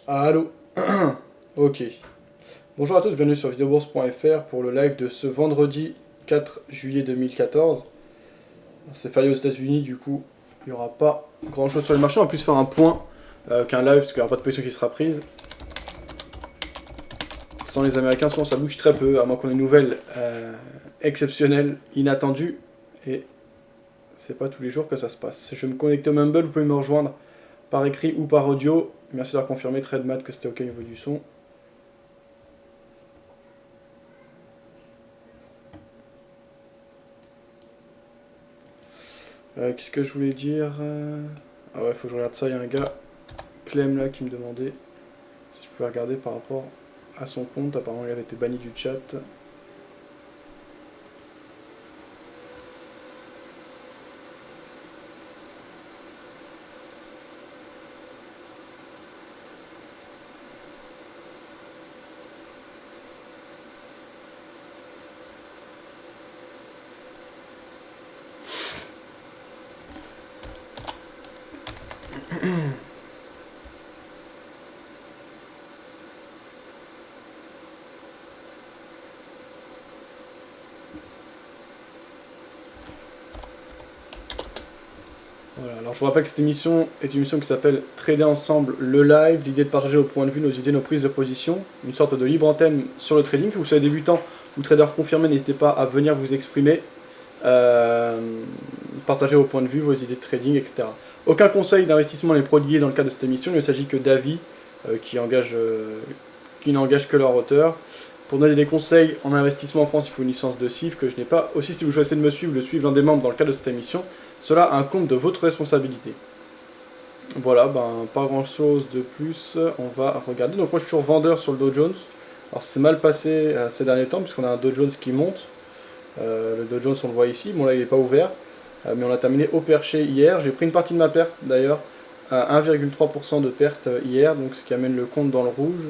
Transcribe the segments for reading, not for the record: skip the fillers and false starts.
Allô. Ok. Bonjour à tous, bienvenue sur videobourse.fr pour le live de ce vendredi 4 juillet 2014. C'est férié aux États-Unis, du coup, il n'y aura pas grand chose sur le marché. On va plus faire un point qu'un live, parce qu'il n'y aura pas de position qui sera prise. Sans les Américains, souvent ça bouge très peu, à moins qu'on ait une nouvelle exceptionnelle, inattendue. Et c'est pas tous les jours que ça se passe. Je me connecte au Mumble, vous pouvez me rejoindre par écrit ou par audio. Merci d'avoir confirmé, TradeMat, que c'était ok au niveau du son. Qu'est-ce que je voulais dire Ah ouais, faut que je regarde ça. Il y a un gars, Clem, là, qui me demandait si je pouvais regarder par rapport à son compte. Apparemment, il avait été banni du chat. Voilà, alors je vous rappelle que cette émission est une émission qui s'appelle Trader ensemble le live. L'idée de partager nos points de vue, nos idées, nos prises de position. Une sorte de libre antenne sur le trading. Que vous soyez débutant ou trader confirmé, n'hésitez pas à venir vous exprimer. Partager vos points de vue, vos idées de trading, etc. Aucun conseil d'investissement n'est prodigué dans le cadre de cette émission. Il ne s'agit que d'avis qui n'engagent que leur auteur. Pour donner des conseils en investissement en France, il faut une licence de CIF que je n'ai pas. Aussi, si vous choisissez de me suivre, de suivre l'un des membres dans le cadre de cette émission, cela a un compte de votre responsabilité. Voilà, pas grand chose de plus, on va regarder. Donc moi je suis toujours vendeur sur le Dow Jones. Alors c'est mal passé ces derniers temps, puisqu'on a un Dow Jones qui monte. Le Dow Jones on le voit ici, bon là il n'est pas ouvert, mais on a terminé au perché hier. J'ai pris une partie de ma perte d'ailleurs, à 1,3% de perte hier, donc ce qui amène le compte dans le rouge.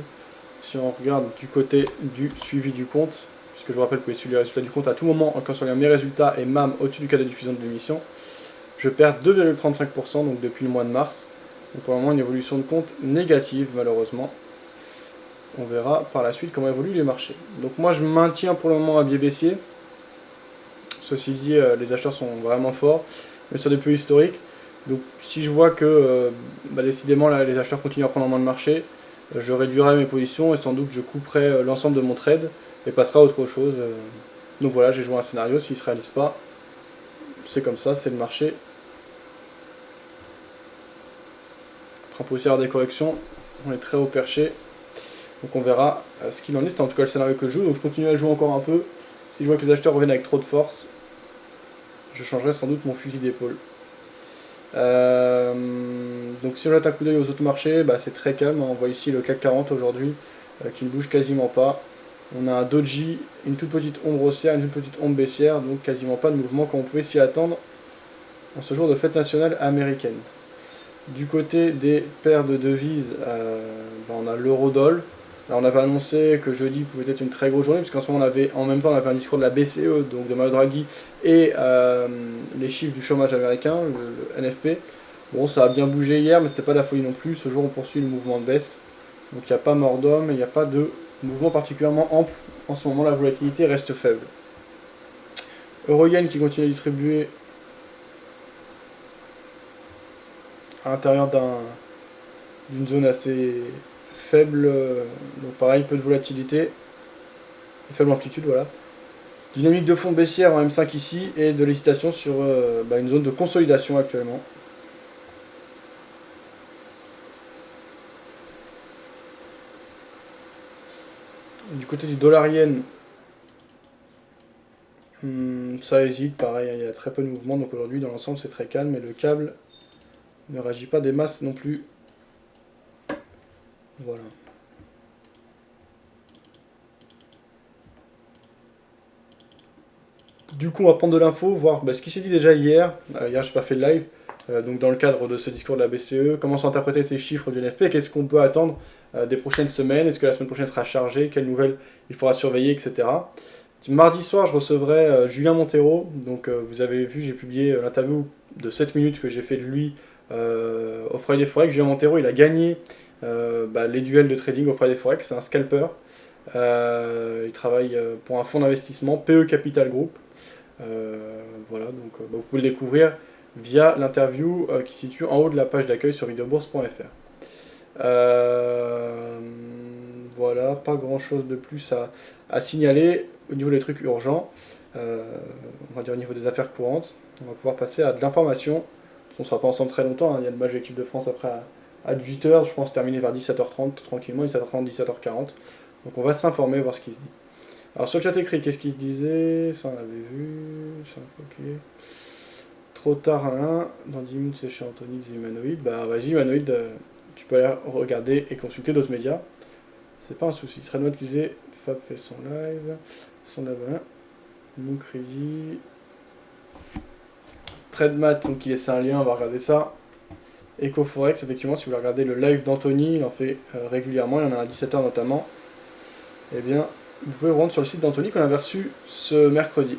Si on regarde du côté du suivi du compte, puisque je vous rappelle que vous pouvez suivre les résultats du compte à tout moment, quand on regarde mes résultats et MAM au-dessus du cas de diffusion de l'émission, je perds 2,35% donc depuis le mois de mars. Donc pour le moment une évolution de compte négative malheureusement. On verra par la suite comment évoluent les marchés. Donc moi je maintiens pour le moment un biais baissier. Ceci dit, les acheteurs sont vraiment forts, mais sur des plus historiques. Donc si je vois que décidément là, les acheteurs continuent à prendre en main le marché, je réduirai mes positions et sans doute je couperai l'ensemble de mon trade et passerai à autre chose. Donc voilà, j'ai joué un scénario, s'il ne se réalise pas, c'est comme ça, c'est le marché. Après on peut aussi avoir des corrections, on est très haut perché, donc on verra ce qu'il en est. C'est en tout cas le scénario que je joue, donc je continue à jouer encore un peu. Si je vois que les acheteurs reviennent avec trop de force, je changerai sans doute mon fusil d'épaule. Donc si on jette un coup d'œil aux autres marchés, c'est très calme. On voit ici le CAC 40 aujourd'hui qui ne bouge quasiment pas. On a un doji, une toute petite ombre haussière, une toute petite ombre baissière, donc quasiment pas de mouvement comme on pouvait s'y attendre en ce jour de fête nationale américaine. Du côté des paires de devises, on a l'euro-doll. On avait annoncé que jeudi pouvait être une très grosse journée, puisqu'en ce moment en même temps on avait un discours de la BCE, donc de Mario Draghi, et les chiffres du chômage américain, le NFP. Bon, ça a bien bougé hier, mais c'était pas de la folie non plus. Ce jour on poursuit le mouvement de baisse, donc il n'y a pas mort d'homme, il n'y a pas de mouvement particulièrement ample. En ce moment la volatilité reste faible. Euro-yen qui continue à distribuer à l'intérieur d'une zone assez faible, donc pareil, peu de volatilité, faible amplitude, voilà. Dynamique de fond baissière en M5 ici, et de l'hésitation sur une zone de consolidation actuellement. Du côté du dollar yen, ça hésite, pareil, il y a très peu de mouvement, donc aujourd'hui dans l'ensemble c'est très calme, et le câble ne réagit pas des masses non plus. Voilà. Du coup, on va prendre de l'info, voir ce qui s'est dit déjà hier. Hier, je n'ai pas fait de live. Donc, dans le cadre de ce discours de la BCE, comment sont interprétés ces chiffres du NFP, qu'est-ce qu'on peut attendre des prochaines semaines, est-ce que la semaine prochaine sera chargée, quelles nouvelles il faudra surveiller, etc. Mardi soir, je recevrai Julien Montero. Donc, vous avez vu, j'ai publié l'interview de 7 minutes que j'ai fait de lui au Friday Forex. Julien Montero, il a gagné les duels de trading au Friday Forex. C'est un scalper. Il travaille pour un fonds d'investissement, PE Capital Group. Voilà, donc vous pouvez le découvrir via l'interview qui se situe en haut de la page d'accueil sur videobourse.fr. Voilà, pas grand chose de plus à signaler au niveau des trucs urgents. On va dire au niveau des affaires courantes. On va pouvoir passer à de l'information. On ne sera pas ensemble très longtemps, hein. Il y a le match de l'équipe de France après à 18h, je pense terminer vers 17h30 tranquillement, 17h30, 17h40. Donc on va s'informer, voir ce qui se dit. Alors sur le chat écrit, qu'est-ce qu'il se disait? Ça on avait vu. Ça, ok. Trop tard, hein. Dans 10 minutes c'est chez Anthony Humanoid. Bah vas-y Humanoid, tu peux aller regarder et consulter d'autres médias. C'est pas un souci. Threadmode qui disait Fab fait son live, son abonnement. Mon crédit. Trademat, donc il laisse un lien, on va regarder ça. EcoForex, effectivement, si vous voulez regarder le live d'Anthony, il en fait régulièrement, il y en a à 17h notamment. Eh bien, vous pouvez vous rendre sur le site d'Anthony qu'on avait reçu ce mercredi.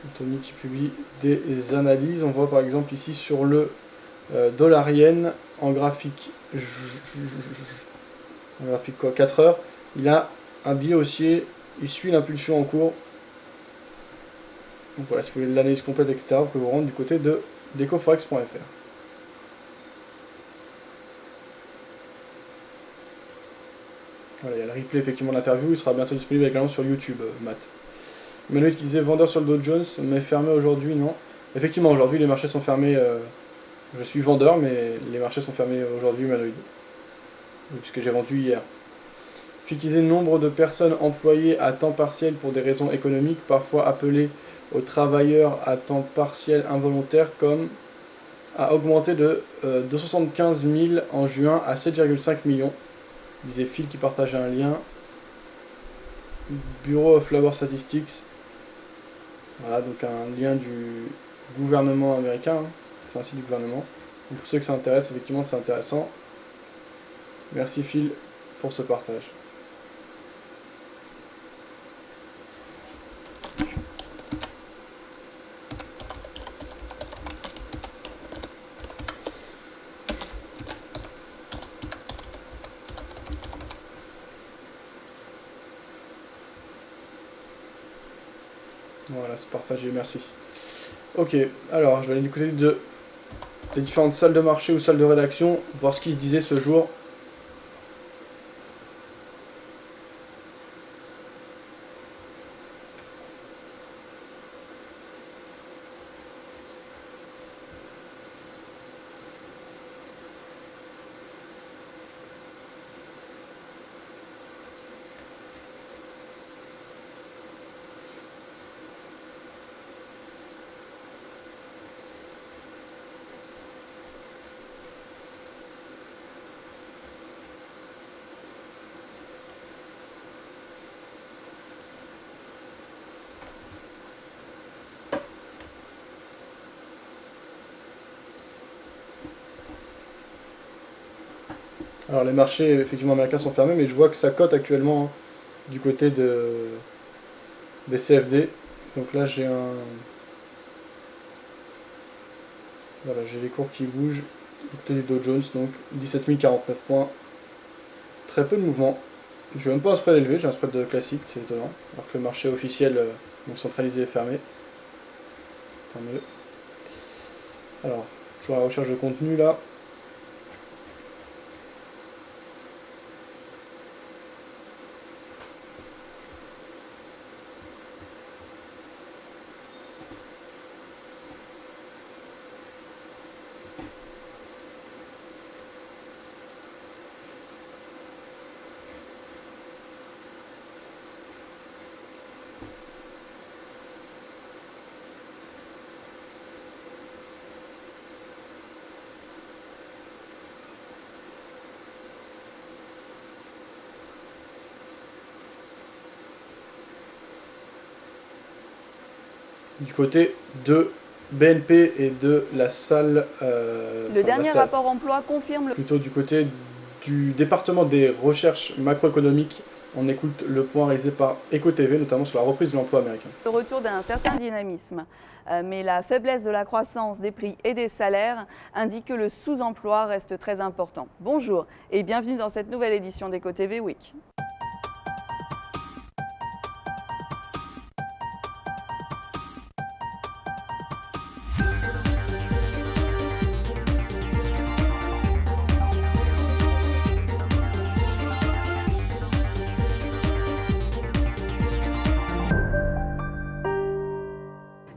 Anthony qui publie des analyses. On voit par exemple ici sur le dollar yen en graphique. En graphique quoi, 4 heures. Il a un biais haussier. Il suit l'impulsion en cours. Donc voilà, si vous voulez l'analyse complète, etc., vous pouvez vous rendre du côté de d'ecoforex.fr. Voilà, il y a le replay effectivement de l'interview, il sera bientôt disponible également sur YouTube, Matt. Emmanuel qui disait vendeur sur le Dow Jones, mais fermé aujourd'hui, non. Effectivement, aujourd'hui les marchés sont fermés. Je suis vendeur, mais les marchés sont fermés aujourd'hui, Emmanuel. Puisque j'ai vendu hier. Disait nombre de personnes employées à temps partiel pour des raisons économiques, parfois appelées aux travailleurs à temps partiel involontaire, comme a augmenté de 275 000 en juin à 7,5 millions. Disait Phil qui partageait un lien. Bureau of Labor Statistics. Voilà, donc un lien du gouvernement américain. Hein. C'est un site du gouvernement. Donc pour ceux que ça intéresse, effectivement, c'est intéressant. Merci Phil pour ce partage. Voilà, c'est partagé, merci. Ok, alors je vais aller du côté des différentes salles de marché ou salles de rédaction, voir ce qui se disait ce jour. Alors les marchés effectivement américains sont fermés, mais je vois que ça cote actuellement du côté des CFD. Donc là j'ai voilà, j'ai les cours qui bougent du côté du Dow Jones, donc 17 049 points. Très peu de mouvement. Je n'ai même pas un spread élevé, j'ai un spread classique, c'est étonnant. Alors que le marché officiel, donc centralisé, est fermé. Tant mieux. Alors, toujours à la recherche de contenu là. Du côté de BNP et de la salle. Le dernier rapport emploi confirme plutôt du côté du département des recherches macroéconomiques On écoute le point réalisé par EcoTV, notamment sur la reprise de l'emploi américain. Le retour d'un certain dynamisme, mais la faiblesse de la croissance des prix et des salaires indique que le sous-emploi reste très important. Bonjour et bienvenue dans cette nouvelle édition d'EcoTV Week.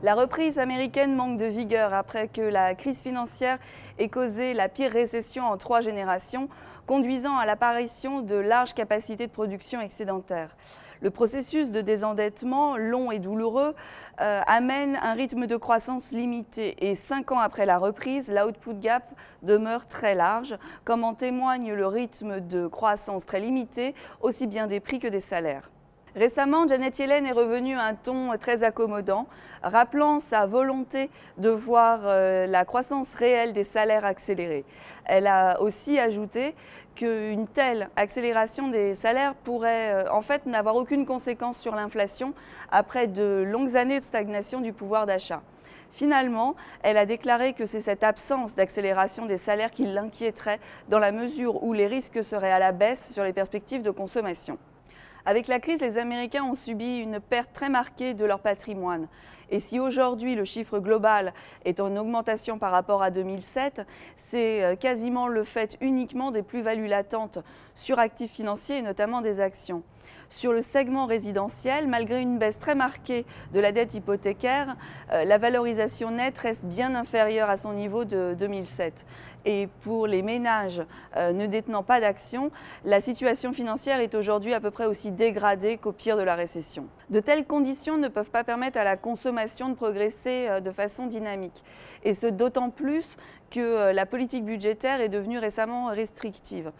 La reprise américaine manque de vigueur après que la crise financière ait causé la pire récession en 3 générations, conduisant à l'apparition de larges capacités de production excédentaires. Le processus de désendettement, long et douloureux, amène un rythme de croissance limité et 5 ans après la reprise, l'output gap demeure très large, comme en témoigne le rythme de croissance très limité, aussi bien des prix que des salaires. Récemment, Janet Yellen est revenue à un ton très accommodant, rappelant sa volonté de voir la croissance réelle des salaires accélérer. Elle a aussi ajouté qu'une telle accélération des salaires pourrait en fait n'avoir aucune conséquence sur l'inflation après de longues années de stagnation du pouvoir d'achat. Finalement, elle a déclaré que c'est cette absence d'accélération des salaires qui l'inquiéterait dans la mesure où les risques seraient à la baisse sur les perspectives de consommation. Avec la crise, les Américains ont subi une perte très marquée de leur patrimoine. Et si aujourd'hui le chiffre global est en augmentation par rapport à 2007, c'est quasiment le fait uniquement des plus-values latentes sur actifs financiers et notamment des actions. Sur le segment résidentiel, malgré une baisse très marquée de la dette hypothécaire, la valorisation nette reste bien inférieure à son niveau de 2007. Et pour les ménages ne détenant pas d'actions, la situation financière est aujourd'hui à peu près aussi dégradée qu'au pire de la récession. De telles conditions ne peuvent pas permettre à la consommation de progresser de façon dynamique. Et ce d'autant plus que la politique budgétaire est devenue récemment restrictive.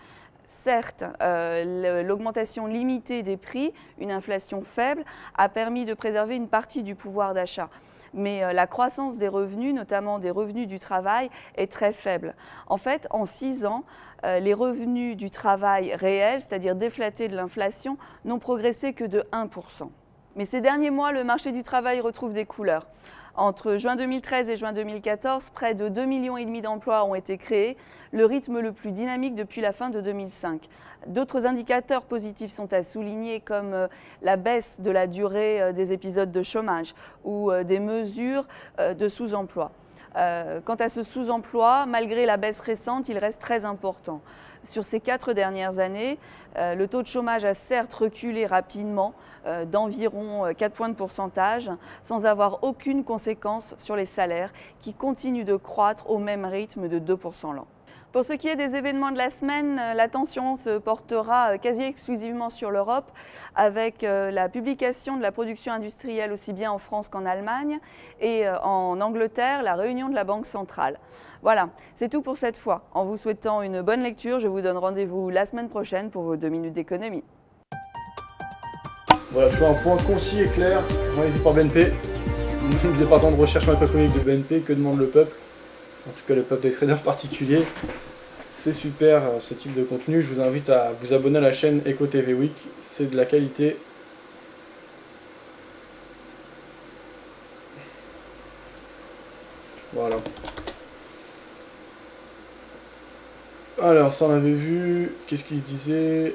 Certes, l'augmentation limitée des prix, une inflation faible, a permis de préserver une partie du pouvoir d'achat. Mais la croissance des revenus, notamment des revenus du travail, est très faible. En fait, en 6 ans, les revenus du travail réels, c'est-à-dire déflatés de l'inflation, n'ont progressé que de 1%. Mais ces derniers mois, le marché du travail retrouve des couleurs. Entre juin 2013 et juin 2014, près de 2,5 millions d'emplois ont été créés, le rythme le plus dynamique depuis la fin de 2005. D'autres indicateurs positifs sont à souligner comme la baisse de la durée des épisodes de chômage ou des mesures de sous-emploi. Quant à ce sous-emploi, malgré la baisse récente, il reste très important. Sur ces 4 dernières années, le taux de chômage a certes reculé rapidement d'environ 4 points de pourcentage, sans avoir aucune conséquence sur les salaires qui continuent de croître au même rythme de 2% l'an. Pour ce qui est des événements de la semaine, l'attention se portera quasi exclusivement sur l'Europe avec la publication de la production industrielle aussi bien en France qu'en Allemagne et en Angleterre, la réunion de la Banque centrale. Voilà, c'est tout pour cette fois. En vous souhaitant une bonne lecture, je vous donne rendez-vous la semaine prochaine pour vos 2 minutes d'économie. Voilà, je fais un point concis et clair, réalisé par BNP, le département de recherche macroéconomique de BNP, que demande le peuple. En tout cas le peuple des traders particuliers. C'est super ce type de contenu. Je vous invite à vous abonner à la chaîne EcoTV Week. C'est de la qualité. Voilà. Alors ça on avait vu. Qu'est-ce qu'il se disait?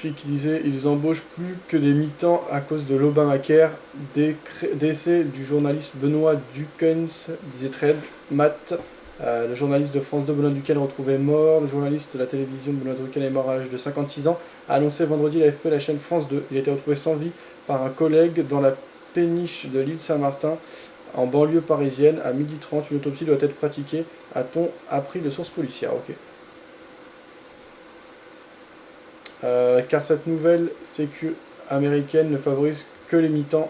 Qui disait ils embauchent plus que des mi-temps à cause de l'Obamacare. Décès du journaliste Benoît Duquesne, disait Trade, Matt. Le journaliste de France 2, Benoît Duquesne, retrouvé mort. Le journaliste de la télévision, Benoît Duquesne, est mort à l'âge de 56 ans. A annoncé vendredi l'AFP, la chaîne France 2. Il a été retrouvé sans vie par un collègue dans la péniche de l'île Saint-Martin, en banlieue parisienne, à 12h30. Une autopsie doit être pratiquée, a-t-on appris de sources policières. Ok. Car cette nouvelle sécu américaine ne favorise que les mi-temps.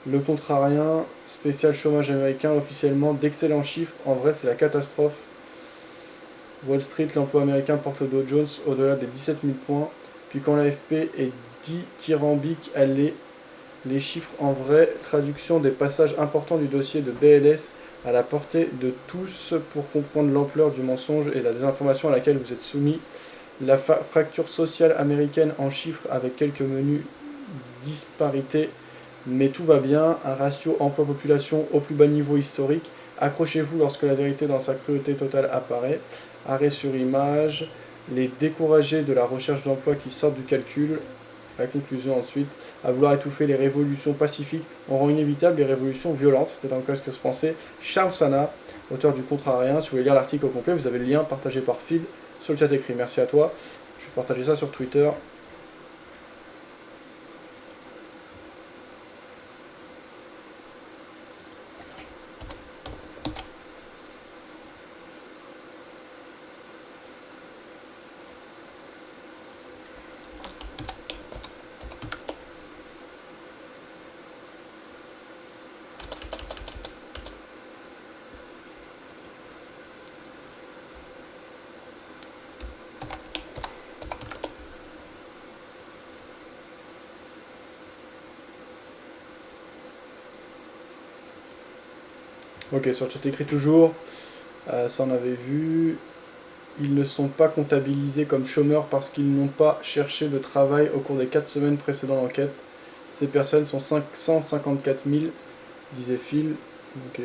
Le contrarien, spécial chômage américain, officiellement d'excellents chiffres. En vrai, c'est la catastrophe. Wall Street, l'emploi américain porte Dow Jones au-delà des 17 000 points. Puis quand l'AFP est dithyrambique, les chiffres en vrai, traduction des passages importants du dossier de BLS à la portée de tous pour comprendre l'ampleur du mensonge et la désinformation à laquelle vous êtes soumis. La fracture sociale américaine en chiffres avec quelques menus disparités, mais tout va bien. Un ratio emploi-population au plus bas niveau historique. Accrochez-vous lorsque la vérité dans sa cruauté totale apparaît. Arrêt sur image. Les découragés de la recherche d'emploi qui sortent du calcul. La conclusion ensuite. À vouloir étouffer les révolutions pacifiques, on rend inévitables les révolutions violentes. C'était dans le cas ce que se pensait Charles Sana, auteur du Contrarien. Si vous voulez lire l'article au complet, vous avez le lien partagé par Phil sur le chat écrit. Merci à toi. Je vais partager ça sur Twitter. Ok, sur le chat écrit toujours. Ça on avait vu. Ils ne sont pas comptabilisés comme chômeurs parce qu'ils n'ont pas cherché de travail au cours des 4 semaines précédant l'enquête. Ces personnes sont 554 000, disait Phil. Ok.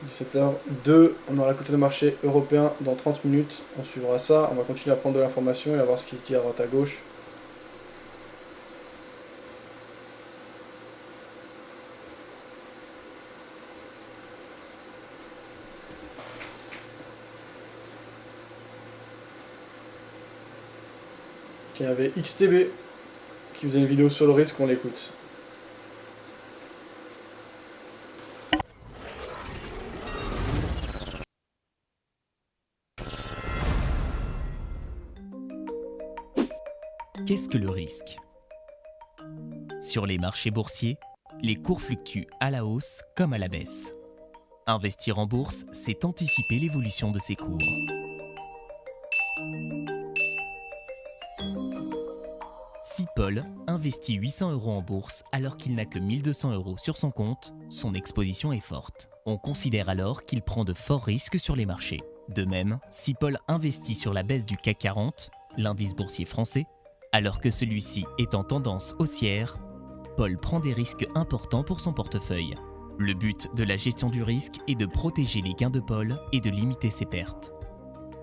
17h02, on aura la cote de marché européen dans 30 minutes. On suivra ça. On va continuer à prendre de l'information et à voir ce qui se dit à droite à gauche. Il y avait XTB qui faisait une vidéo sur le risque, on l'écoute. Qu'est-ce que le risque? Sur les marchés boursiers, les cours fluctuent à la hausse comme à la baisse. Investir en bourse, c'est anticiper l'évolution de ces cours. Si Paul investit 800 € en bourse alors qu'il n'a que 1200 € sur son compte, son exposition est forte. On considère alors qu'il prend de forts risques sur les marchés. De même, si Paul investit sur la baisse du CAC 40, l'indice boursier français, alors que celui-ci est en tendance haussière, Paul prend des risques importants pour son portefeuille. Le but de la gestion du risque est de protéger les gains de Paul et de limiter ses pertes.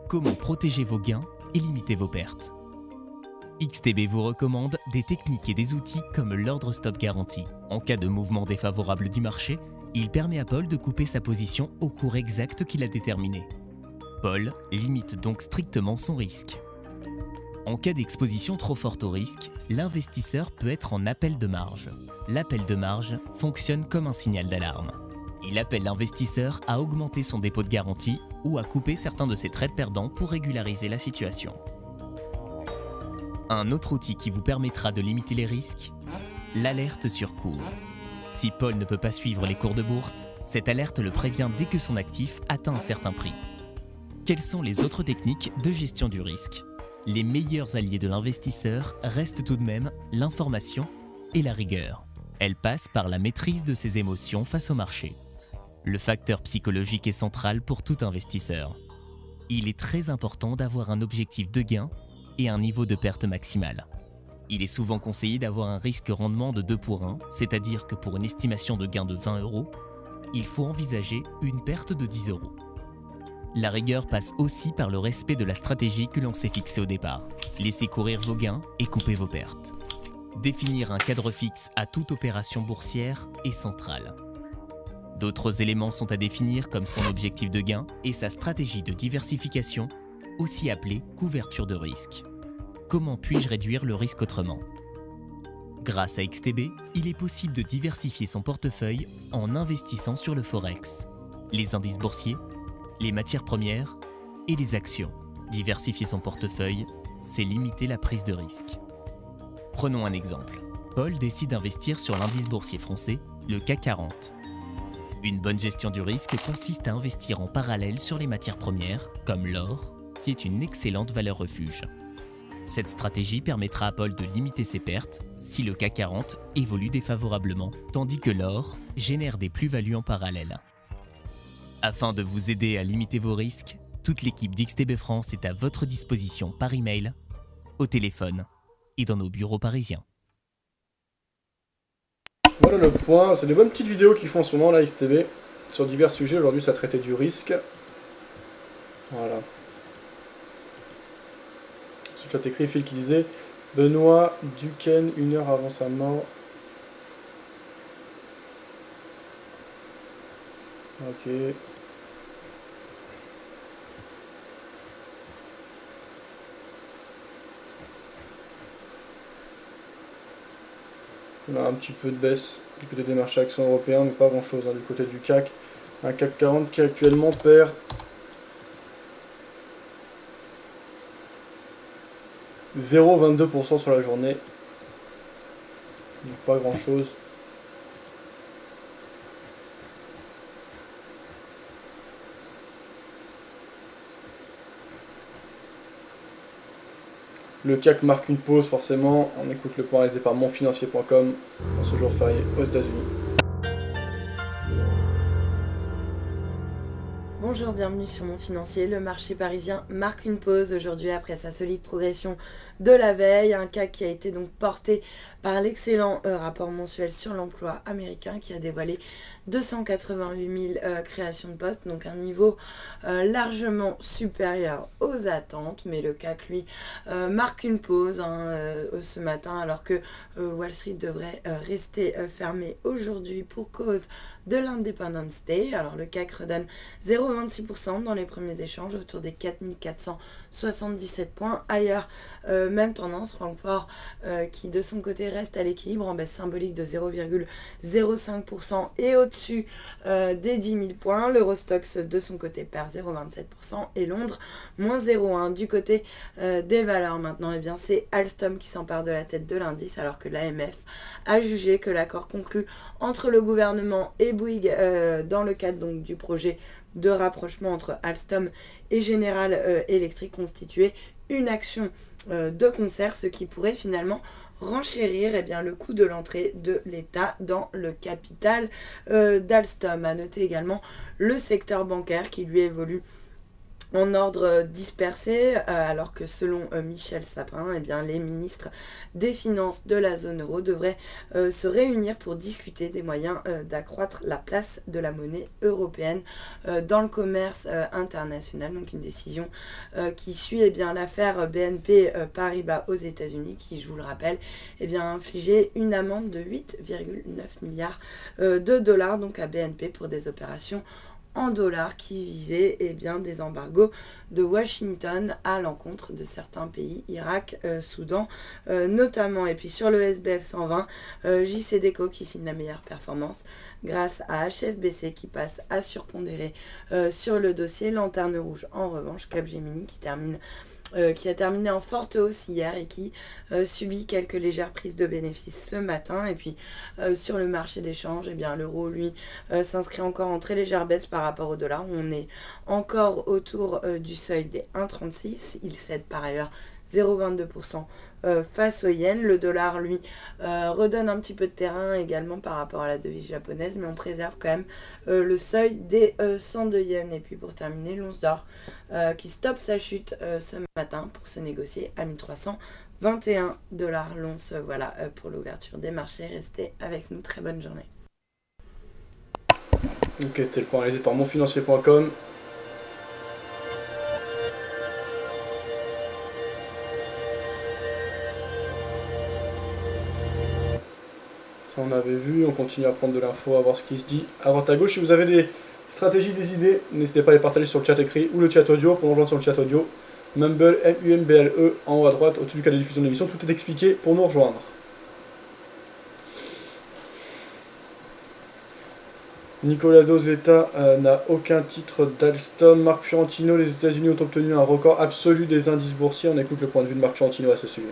Comment protéger vos gains et limiter vos pertes? XTB vous recommande des techniques et des outils comme l'ordre stop garanti. En cas de mouvement défavorable du marché, il permet à Paul de couper sa position au cours exact qu'il a déterminé. Paul limite donc strictement son risque. En cas d'exposition trop forte au risque, l'investisseur peut être en appel de marge. L'appel de marge fonctionne comme un signal d'alarme. Il appelle l'investisseur à augmenter son dépôt de garantie ou à couper certains de ses trades perdants pour régulariser la situation. Un autre outil qui vous permettra de limiter les risques, l'alerte sur cours. Si Paul ne peut pas suivre les cours de bourse, cette alerte le prévient dès que son actif atteint un certain prix. Quelles sont les autres techniques de gestion du risque? Les meilleurs alliés de l'investisseur restent tout de même l'information et la rigueur. Elle passe par la maîtrise de ses émotions face au marché. Le facteur psychologique est central pour tout investisseur. Il est très important d'avoir un objectif de gain et un niveau de perte maximale. Il est souvent conseillé d'avoir un risque-rendement de 2 pour 1, c'est-à-dire que pour une estimation de gain de 20 €, il faut envisager une perte de 10 €. La rigueur passe aussi par le respect de la stratégie que l'on s'est fixée au départ. Laissez courir vos gains et coupez vos pertes. Définir un cadre fixe à toute opération boursière est central. D'autres éléments sont à définir comme son objectif de gain et sa stratégie de diversification, aussi appelée couverture de risque. Comment puis-je réduire le risque autrement? Grâce à XTB, il est possible de diversifier son portefeuille en investissant sur le Forex, les indices boursiers, les matières premières et les actions. Diversifier son portefeuille, c'est limiter la prise de risque. Prenons un exemple. Paul décide d'investir sur l'indice boursier français, le CAC 40. Une bonne gestion du risque consiste à investir en parallèle sur les matières premières, comme l'or, qui est une excellente valeur refuge. Cette stratégie permettra à Paul de limiter ses pertes si le CAC 40 évolue défavorablement, tandis que l'or génère des plus-values en parallèle. Afin de vous aider à limiter vos risques, Toute l'équipe d'XTB France est à votre disposition par email, au téléphone et dans nos bureaux parisiens. Voilà le point, c'est des bonnes petites vidéos qu'ils font en ce moment là, XTB, sur divers sujets. Aujourd'hui ça traitait du risque. Voilà. Sur le chat écrit, Phil qui disait Benoît Duquesne, 1 heure avant sa mort. Ok. On a un petit peu de baisse du côté des marchés actions européens, mais pas grand chose du côté du CAC. Un CAC 40 qui actuellement perd 0,22% sur la journée. Donc pas grand chose. Le CAC marque une pause forcément. On écoute le point réalisé par monfinancier.com en ce jour férié aux États-Unis. Bonjour, bienvenue sur Mon Financier. Le marché parisien marque une pause aujourd'hui après sa solide progression de la veille. Un CAC qui a été donc porté par l'excellent rapport mensuel sur l'emploi américain qui a dévoilé 288 000 créations de postes, donc un niveau largement supérieur aux attentes. Mais le CAC, lui, marque une pause ce matin alors que Wall Street devrait rester fermé aujourd'hui pour cause de l'Independence Day. Alors le CAC redonne 0,26% dans les premiers échanges autour des 4477 points. Ailleurs, même tendance, Francfort qui de son côté reste à l'équilibre en baisse symbolique de 0,05% et au-dessus des 10 000 points. L'Eurostoxx de son côté perd 0,27% et Londres moins 0,1%. Du côté des valeurs maintenant, eh bien, c'est Alstom qui s'empare de la tête de l'indice alors que l'AMF a jugé que l'accord conclu entre le gouvernement et Bouygues dans le cadre donc, du projet de rapprochement entre Alstom et General Electric constituait une action de concert, ce qui pourrait finalement renchérir le coût de l'entrée de l'État dans le capital d'Alstom. À noter également le secteur bancaire qui lui évolue en ordre dispersé, alors que selon Michel Sapin, les ministres des Finances de la zone euro devraient se réunir pour discuter des moyens d'accroître la place de la monnaie européenne dans le commerce international. Donc une décision qui suit l'affaire BNP Paribas aux États-Unis, qui, je vous le rappelle, a infligé une amende de 8,9 milliards de dollars donc à BNP pour des opérations en dollars qui visaient des embargos de Washington à l'encontre de certains pays, Irak, Soudan notamment. Et puis sur le SBF 120, JCDecaux qui signe la meilleure performance grâce à HSBC qui passe à surpondérer sur le dossier. Lanterne rouge en revanche, Capgemini qui a terminé en forte hausse hier et qui subit quelques légères prises de bénéfices ce matin. Et puis sur le marché d'échange, l'euro lui s'inscrit encore en très légère baisse par rapport au dollar. On est encore autour du seuil des 1,36. Il cède par ailleurs 0,22% face au yen. Le dollar, lui, redonne un petit peu de terrain également par rapport à la devise japonaise, mais on préserve quand même le seuil des 102 yens. Et puis pour terminer, l'once d'or qui stoppe sa chute ce matin pour se négocier à 1321 $ l'once. Voilà pour l'ouverture des marchés. Restez avec nous, très bonne journée. Ok, c'était le point réalisé par monfinancier.com. Ça on avait vu, on continue à prendre de l'info, à voir ce qui se dit à droite à gauche. Si vous avez des stratégies, des idées, n'hésitez pas à les partager sur le chat écrit ou le chat audio. Pour nous rejoindre sur le chat audio, Mumble, MUMBLE, en haut à droite, au-dessus du cas de diffusion de l'émission, tout est expliqué pour nous rejoindre. Nicolas Dose, l'État n'a aucun titre d'Alstom. Marc Fiorentino, les États-Unis ont obtenu un record absolu des indices boursiers. On écoute le point de vue de Marc Fiorentino à ce sujet.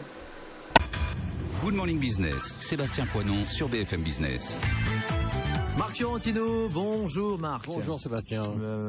Good Morning Business, Sébastien Poinon sur BFM Business. Marc Fiorentino, bonjour Marc. Bonjour Sébastien.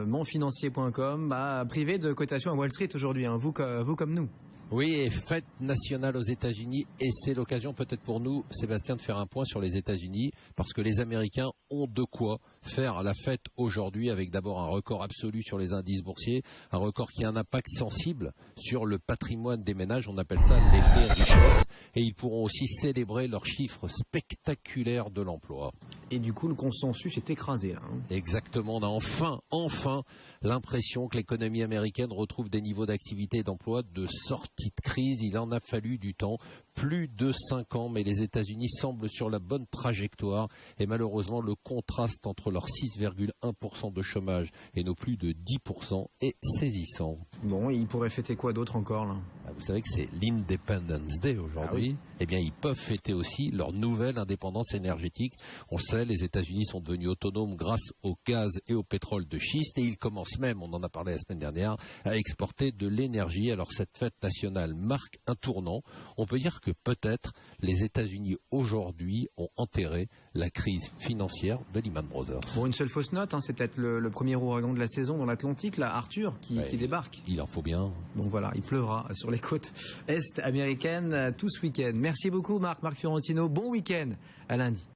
Monfinancier.com, privé de cotation à Wall Street aujourd'hui, hein, vous comme nous. Oui, et fête nationale aux États-Unis, et c'est l'occasion peut-être pour nous, Sébastien, de faire un point sur les États-Unis, parce que les Américains ont de quoi faire la fête aujourd'hui avec d'abord un record absolu sur les indices boursiers, un record qui a un impact sensible sur le patrimoine des ménages, on appelle ça l'effet richesse, et ils pourront aussi célébrer leurs chiffres spectaculaires de l'emploi. Et du coup, le consensus est écrasé là. Exactement, on a enfin l'impression que l'économie américaine retrouve des niveaux d'activité et d'emploi de sortie de crise. Il en a fallu du temps, plus de 5 ans, mais les États-Unis semblent sur la bonne trajectoire et malheureusement le contraste entre leur 6,1% de chômage et nos plus de 10% est saisissant. Bon, ils pourraient fêter quoi d'autre encore là? Vous savez que c'est l'Independence Day aujourd'hui. Eh bien, ils peuvent fêter aussi leur nouvelle indépendance énergétique. On le sait, les États-Unis sont devenus autonomes grâce au gaz et au pétrole de schiste et ils commencent même, on en a parlé la semaine dernière, à exporter de l'énergie. Alors cette fête nationale marque un tournant. On peut dire que peut-être les États-Unis aujourd'hui ont enterré la crise financière de Lehman Brothers. Pour une seule fausse note, c'est peut-être le premier ouragan de la saison dans l'Atlantique, là, Arthur, qui débarque. Il en faut bien. Donc voilà, il pleuvra sur les côtes est américaines tout ce week-end. Merci beaucoup Marc Fiorentino, bon week-end, à lundi.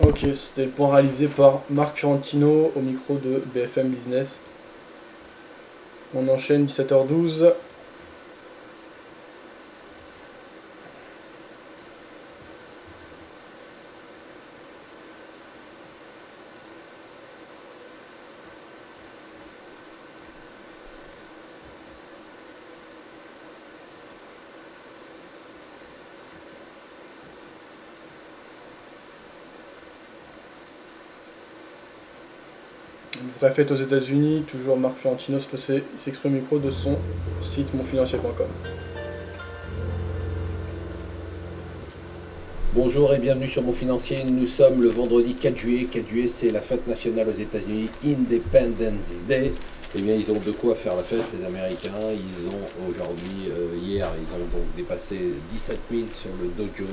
Ok, c'était le point réalisé par Marc Fiorentino au micro de BFM Business. On enchaîne 17h12. Une vraie fête aux États-Unis, toujours Marc Fiorentino il s'exprime au micro de son site monfinancier.com. Bonjour et bienvenue sur Mon Financier. Nous sommes le vendredi 4 juillet. 4 juillet, c'est la fête nationale aux États-Unis, Independence Day. Eh bien, ils ont de quoi faire la fête, les Américains. Ils ont aujourd'hui, hier, ils ont donc dépassé 17 000 sur le Dow Jones.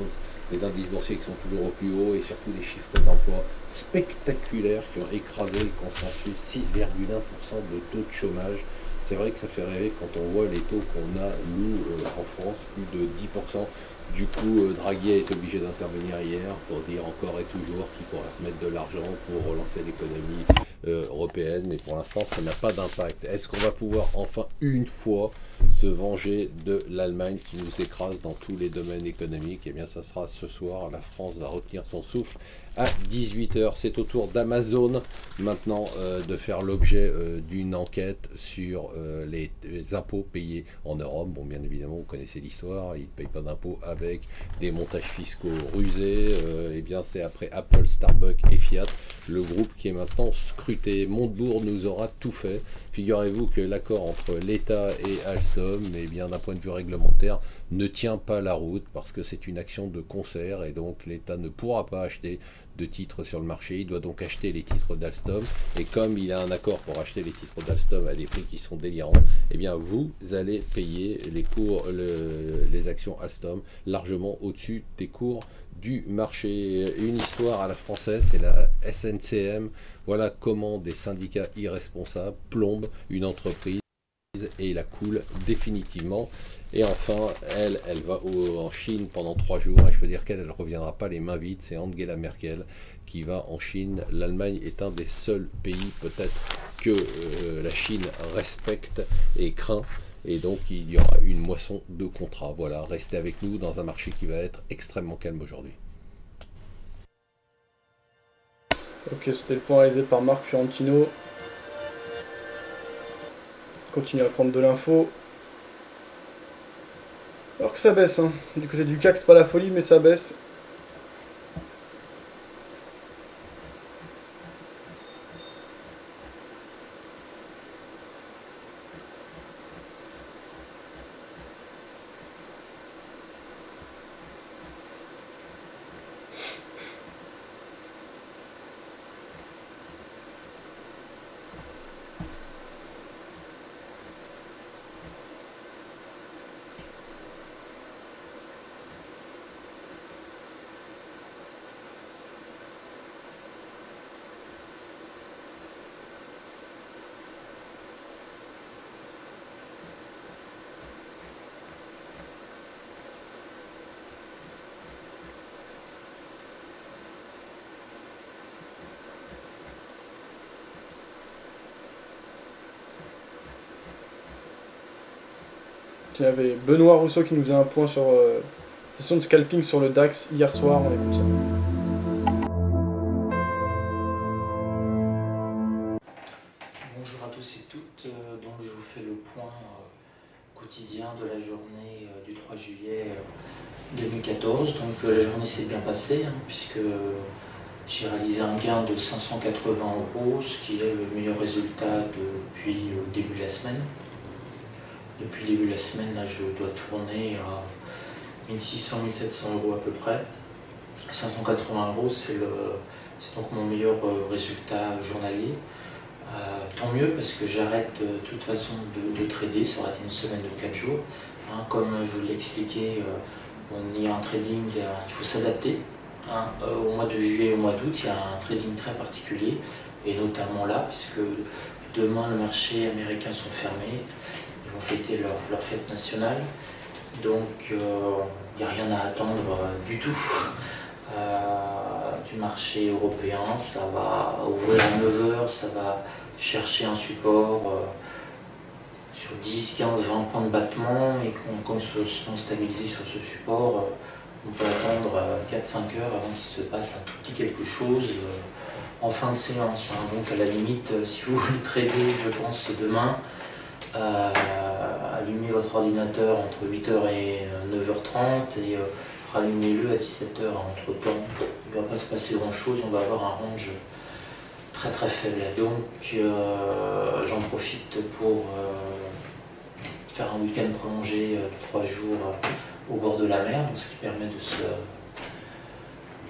Les indices boursiers qui sont toujours au plus haut et surtout des chiffres d'emploi spectaculaires qui ont écrasé le consensus, 6,1% de taux de chômage. C'est vrai que ça fait rêver quand on voit les taux qu'on a, nous, en France, plus de 10%. Du coup, Draghi a été obligé d'intervenir hier pour dire encore et toujours qu'il pourrait remettre de l'argent pour relancer l'économie européenne, mais pour l'instant, ça n'a pas d'impact. Est-ce qu'on va pouvoir enfin, une fois, se venger de l'Allemagne qui nous écrase dans tous les domaines économiques? Eh bien, ça sera ce soir. La France va retenir son souffle à 18h. C'est au tour d'Amazon maintenant de faire l'objet d'une enquête sur les impôts payés en Europe. Bon, bien évidemment, vous connaissez l'histoire, ils ne payent pas d'impôts avec des montages fiscaux rusés. Eh bien, c'est après Apple, Starbucks et Fiat, le groupe qui est maintenant scruté. Montebourg nous aura tout fait. Figurez-vous que l'accord entre l'État et Alstom, eh bien, d'un point de vue réglementaire, ne tient pas la route parce que c'est une action de concert et donc l'État ne pourra pas acheter de titres sur le marché. Il doit donc acheter les titres d'Alstom et comme il a un accord pour acheter les titres d'Alstom à des prix qui sont délirants, eh bien vous allez payer les actions Alstom largement au-dessus des cours du marché. Une histoire à la française, c'est la SNCM. Voilà comment des syndicats irresponsables plombent une entreprise et la coule définitivement. Et enfin, elle va en Chine pendant 3 jours, et je peux dire qu'elle ne reviendra pas les mains vides. C'est Angela Merkel qui va en Chine. L'Allemagne est un des seuls pays peut-être que la Chine respecte et craint. Et donc il y aura une moisson de contrats. Voilà, restez avec nous dans un marché qui va être extrêmement calme aujourd'hui. Ok, c'était le point réalisé par Marc Fiorentino. Continue à prendre de l'info. Alors que ça baisse, hein. Du côté du CAC, c'est pas la folie, mais ça baisse. Il y avait Benoît Rousseau qui nous faisait un point sur session de scalping sur le DAX hier soir, on écoute ça. Bonjour à tous et toutes, donc je vous fais le point quotidien de la journée du 3 juillet 2014. Donc la journée s'est bien passée puisque j'ai réalisé un gain de 580 €, ce qui est le meilleur résultat depuis le début de la semaine. Depuis le début de la semaine, là, je dois tourner à 1600-1700 € à peu près. 580 €, c'est donc mon meilleur résultat journalier. Tant mieux parce que j'arrête de toute façon de trader, ça aurait été une semaine de 4 jours. Comme je vous l'ai expliqué, on y a un trading, il faut s'adapter. Au mois de juillet et au mois d'août, il y a un trading très particulier, et notamment là, puisque demain le marché américain sont fermés, ils vont fêter leur fête nationale, donc il n'y a rien à attendre du tout. Du marché européen, ça va ouvrir à 9 h, ça va chercher un support sur 10, 15, 20 points de battement, et quand ils se sont stabilisés sur ce support, on peut attendre 4-5 heures avant qu'il se passe un tout petit quelque chose en fin de séance. Donc à la limite, si vous voulez trader, je pense demain, allumez votre ordinateur entre 8 h et 9 h 30 et rallumez-le à 17 h. Entre temps, il ne va pas se passer grand chose, on va avoir un range très très faible. Donc j'en profite pour faire un week-end prolongé de 3 jours au bord de la mer, donc ce qui permet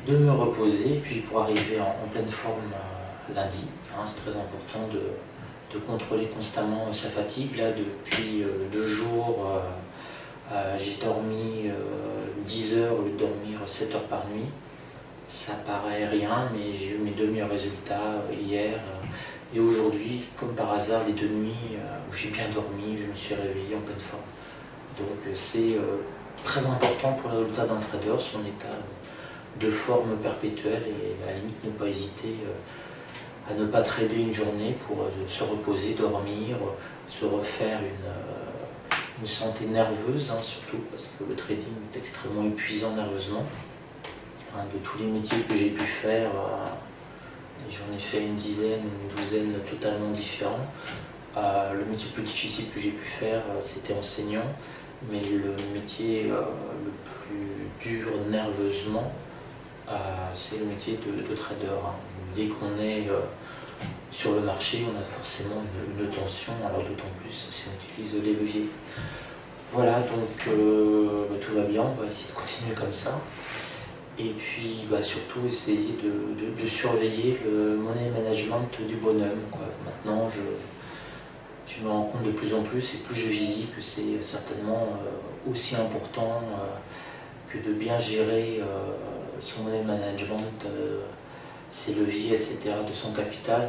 de me reposer, et puis pour arriver en pleine forme lundi. C'est très important de contrôler constamment sa fatigue. Là, depuis 2 jours, j'ai dormi 10 heures au lieu de dormir 7 heures par nuit. Ça paraît rien, mais j'ai eu mes 2 meilleurs résultats hier et aujourd'hui, comme par hasard, les 2 nuits où j'ai bien dormi, je me suis réveillé en pleine forme. Donc c'est très important pour le résultat d'un trader, son état de forme perpétuelle, et à la limite ne pas hésiter à ne pas trader une journée pour se reposer, dormir, se refaire une santé nerveuse, surtout parce que le trading est extrêmement épuisant nerveusement. De tous les métiers que j'ai pu faire, j'en ai fait une dizaine, une douzaine totalement différents. Le métier le plus difficile que j'ai pu faire, c'était enseignant, mais le métier le plus dur nerveusement, c'est le métier de trader. Dès qu'on est sur le marché, on a forcément une tension, alors d'autant plus si on utilise les leviers. Voilà, donc tout va bien, on va essayer de continuer comme ça. Et puis surtout essayer de surveiller le money management du bonhomme. Maintenant, je me rends compte de plus en plus, et plus je vieillis, que c'est certainement aussi important que de bien gérer son money management, ses leviers, etc., de son capital,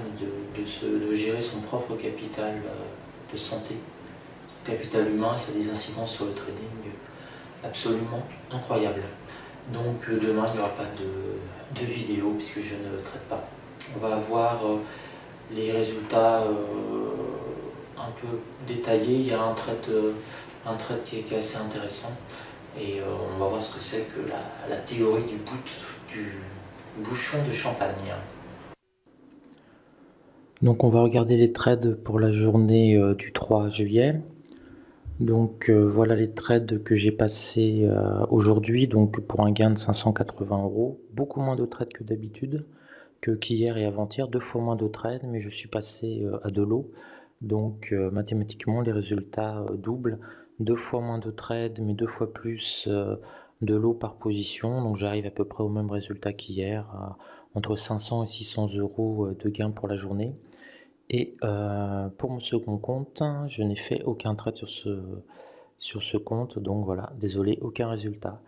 de gérer son propre capital de santé. Son capital humain, ça a des incidences sur le trading absolument incroyables. Donc demain, il n'y aura pas de vidéo puisque je ne traite pas. On va avoir les résultats un peu détaillés. Il y a un trade qui est assez intéressant, et on va voir ce que c'est que la théorie du bouchon de champagne. Donc on va regarder les trades pour la journée du 3 juillet. Donc voilà les trades que j'ai passés aujourd'hui, donc pour un gain de 580 €. Beaucoup moins de trades que d'habitude, qu'hier et avant-hier, 2 fois moins de trades, mais je suis passé à de l'eau. Donc mathématiquement les résultats doublent, 2 fois moins de trades, mais 2 fois plus de l'eau par position. Donc j'arrive à peu près au même résultat qu'hier, entre 500 et 600 € de gain pour la journée. Et pour mon second compte, je n'ai fait aucun trade sur ce compte, donc voilà, désolé, aucun résultat.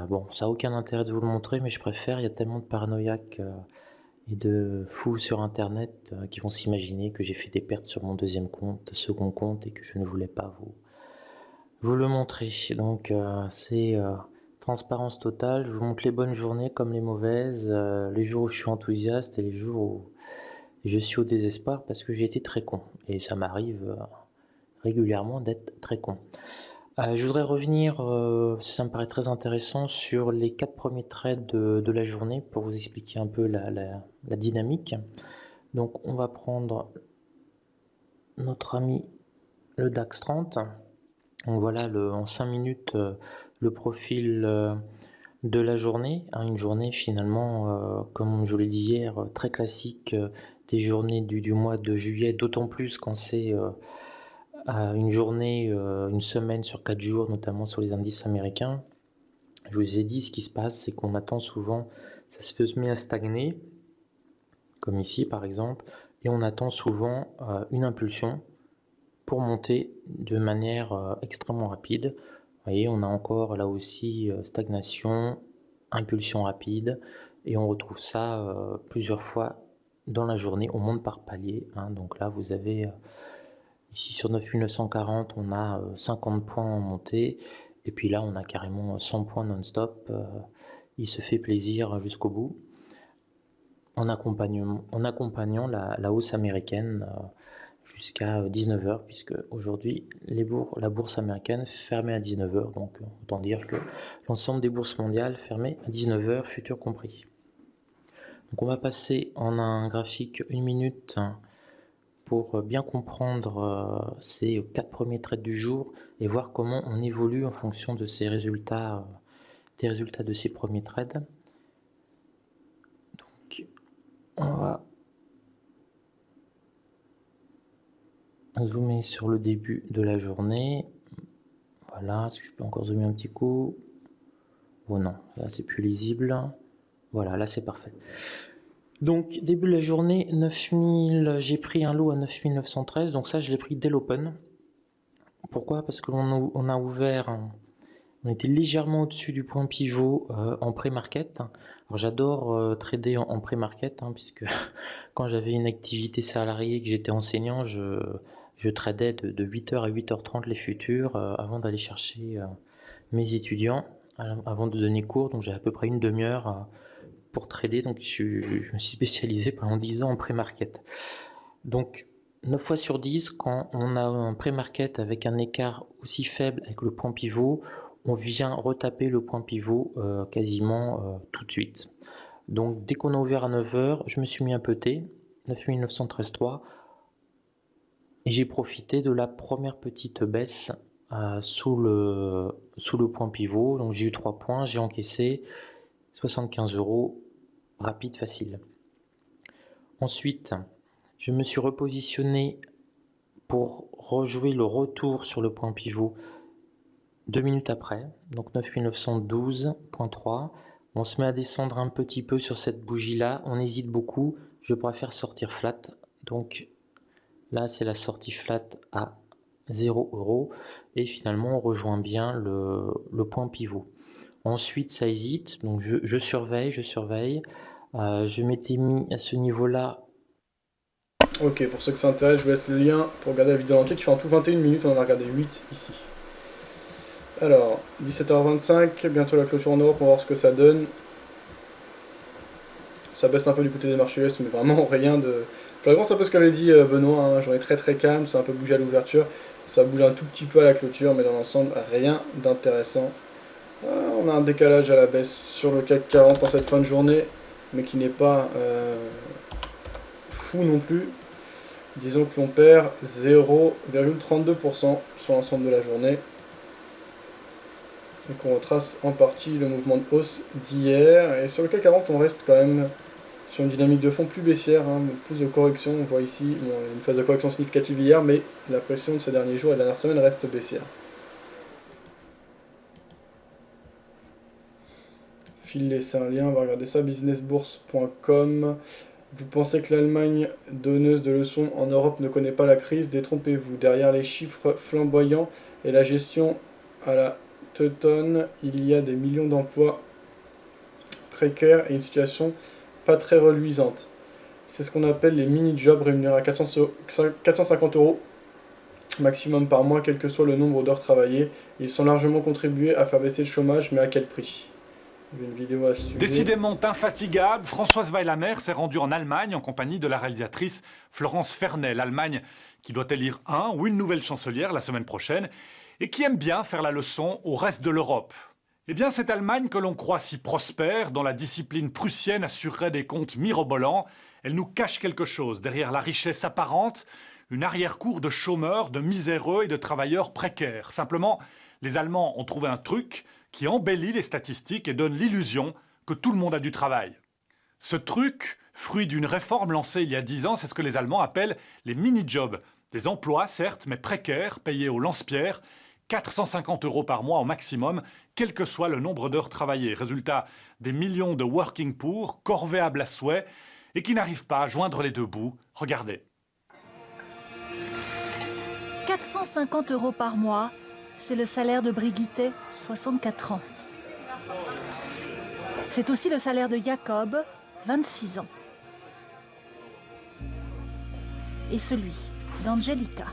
Bon, ça n'a aucun intérêt de vous le montrer, mais je préfère, il y a tellement de paranoïaques et de fous sur internet qui vont s'imaginer que j'ai fait des pertes sur mon second compte, et que je ne voulais pas vous le montrer. Donc c'est transparence totale, je vous montre les bonnes journées comme les mauvaises, les jours où je suis enthousiaste et les jours où je suis au désespoir parce que j'ai été très con, et ça m'arrive régulièrement d'être très con. Je voudrais revenir, ça me paraît très intéressant, sur les 4 premiers trades de la journée pour vous expliquer un peu la dynamique. Donc on va prendre notre ami le DAX 30. Donc voilà en 5 minutes le profil de la journée. Une journée finalement, comme je l'ai dit hier, très classique des journées du mois de juillet, d'autant plus quand c'est une journée, une semaine sur 4 jours, notamment sur les indices américains. Je vous ai dit, ce qui se passe, c'est qu'on attend souvent, ça se met à stagner, comme ici par exemple, et on attend souvent une impulsion pour monter de manière extrêmement rapide. Vous voyez, on a encore là aussi stagnation, impulsion rapide, et on retrouve ça plusieurs fois dans la journée. On monte par palier, donc là vous avez ici sur 9940 on a 50 points en montée, et puis là on a carrément 100 points non-stop. Il se fait plaisir jusqu'au bout en accompagnant la hausse américaine jusqu'à 19h, puisque aujourd'hui la bourse américaine fermait à 19h, donc autant dire que l'ensemble des bourses mondiales fermaient à 19h, futurs compris. Donc on va passer en un graphique 1 minute pour bien comprendre ces 4 premiers trades du jour et voir comment on évolue en fonction de ces résultats, des résultats de ces premiers trades. Donc on va zoomer sur le début de la journée. Voilà, si je peux encore zoomer un petit coup. Oh non, là c'est plus lisible. Voilà, là c'est parfait. Donc début de la journée, 9000, j'ai pris un lot à 9913, donc ça je l'ai pris dès l'open. Pourquoi? Parce que on a ouvert, on était légèrement au-dessus du point pivot en pré-market. Alors j'adore trader en pré-market, puisque quand j'avais une activité salariée, que j'étais enseignant, je tradais de 8h à 8h30 les futurs avant d'aller chercher mes étudiants, avant de donner cours. Donc j'ai à peu près une demi-heure pour trader, donc je me suis spécialisé pendant 10 ans en pré-market. Donc 9 fois sur 10, quand on a un pré-market avec un écart aussi faible avec le point pivot, on vient retaper le point pivot quasiment tout de suite. Donc dès qu'on a ouvert à 9h, je me suis mis un peu T, 9913.3, et j'ai profité de la première petite baisse sous le point pivot. Donc j'ai eu 3 points, j'ai encaissé 75 €, rapide, facile. Ensuite, je me suis repositionné pour rejouer le retour sur le point pivot 2 minutes après, donc 9912.3. On se met à descendre un petit peu sur cette bougie-là, on hésite beaucoup, je préfère sortir flat. Donc là, c'est la sortie flat à 0 €, et finalement, on rejoint bien le point pivot. Ensuite, ça hésite, donc je surveille. Je m'étais mis à ce niveau-là. Ok, pour ceux que ça intéresse, je vous laisse le lien pour regarder la vidéo entière qui fait en tout 21 minutes, on en a regardé 8 ici. Alors, 17h25, bientôt la clôture en Europe, on va voir ce que ça donne. Ça baisse un peu du côté des marchés US, mais vraiment rien de... Flagrant, c'est un peu ce qu'avait dit Benoît, j'en ai très calme, c'est un peu bougé à l'ouverture, ça bouge un tout petit peu à la clôture, mais dans l'ensemble, rien d'intéressant. On a un décalage à la baisse sur le CAC 40 en cette fin de journée, mais qui n'est pas fou non plus. Disons que l'on perd 0,32% sur l'ensemble de la journée. Donc on retrace en partie le mouvement de hausse d'hier. Et sur le CAC 40, on reste quand même sur une dynamique de fond plus baissière, plus de correction. On voit ici une phase de correction significative hier, mais la pression de ces derniers jours et de la dernière semaine reste baissière. Phil laissez un lien, on va regarder ça, businessbourse.com. Vous pensez que l'Allemagne, donneuse de leçons en Europe, ne connaît pas la crise? Détrompez-vous. Derrière les chiffres flamboyants et la gestion à la teutonne, il y a des millions d'emplois précaires et une situation pas très reluisante. C'est ce qu'on appelle les mini-jobs rémunérés à 450 € maximum par mois, quel que soit le nombre d'heures travaillées. Ils sont largement contribués à faire baisser le chômage, mais à quel prix? Une vidéo à ce sujet. Décidément infatigable, Françoise Weillamer s'est rendue en Allemagne en compagnie de la réalisatrice Florence Fernet. L'Allemagne qui doit élire un ou une nouvelle chancelière la semaine prochaine. et qui aime bien faire la leçon au reste de l'Europe. Eh bien, cette Allemagne que l'on croit si prospère, dont la discipline prussienne assurerait des comptes mirobolants, elle nous cache quelque chose. Derrière la richesse apparente, une arrière-cour de chômeurs, de miséreux et de travailleurs précaires. Simplement, les Allemands ont trouvé un truc qui embellit les statistiques et donne l'illusion que tout le monde a du travail. Ce truc, fruit d'une réforme lancée il y a 10 ans, c'est ce que les Allemands appellent les mini-jobs. Des emplois, certes, mais précaires, payés au lance-pierre, 450 € par mois au maximum, quel que soit le nombre d'heures travaillées. Résultat, des millions de working poor, corvéables à souhait, et qui n'arrivent pas à joindre les deux bouts. Regardez. 450 € par mois, c'est le salaire de Brigitte, 64 ans. C'est aussi le salaire de Jacob, 26 ans. Et celui d'Angelica.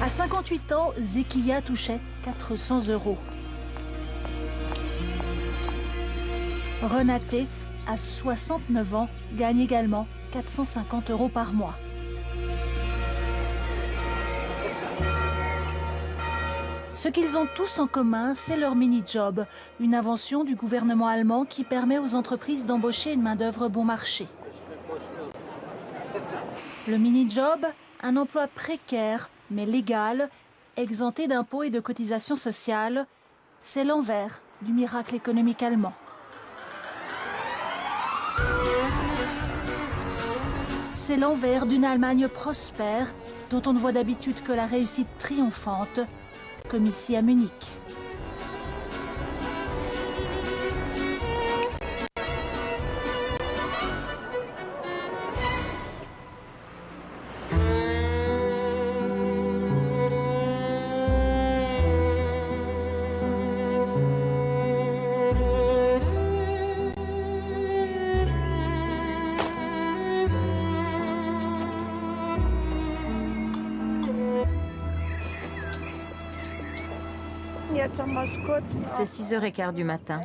À 58 ans, Zekiya touchait 400 €. Renate, à 69 ans, gagne également 450 € par mois. Ce qu'ils ont tous en commun, c'est leur mini-job, une invention du gouvernement allemand qui permet aux entreprises d'embaucher une main-d'œuvre bon marché. Le mini-job, un emploi précaire mais légal, exempté d'impôts et de cotisations sociales, c'est l'envers du miracle économique allemand. C'est l'envers d'une Allemagne prospère dont on ne voit d'habitude que la réussite triomphante, comme ici à Munich. C'est 6h15 du matin.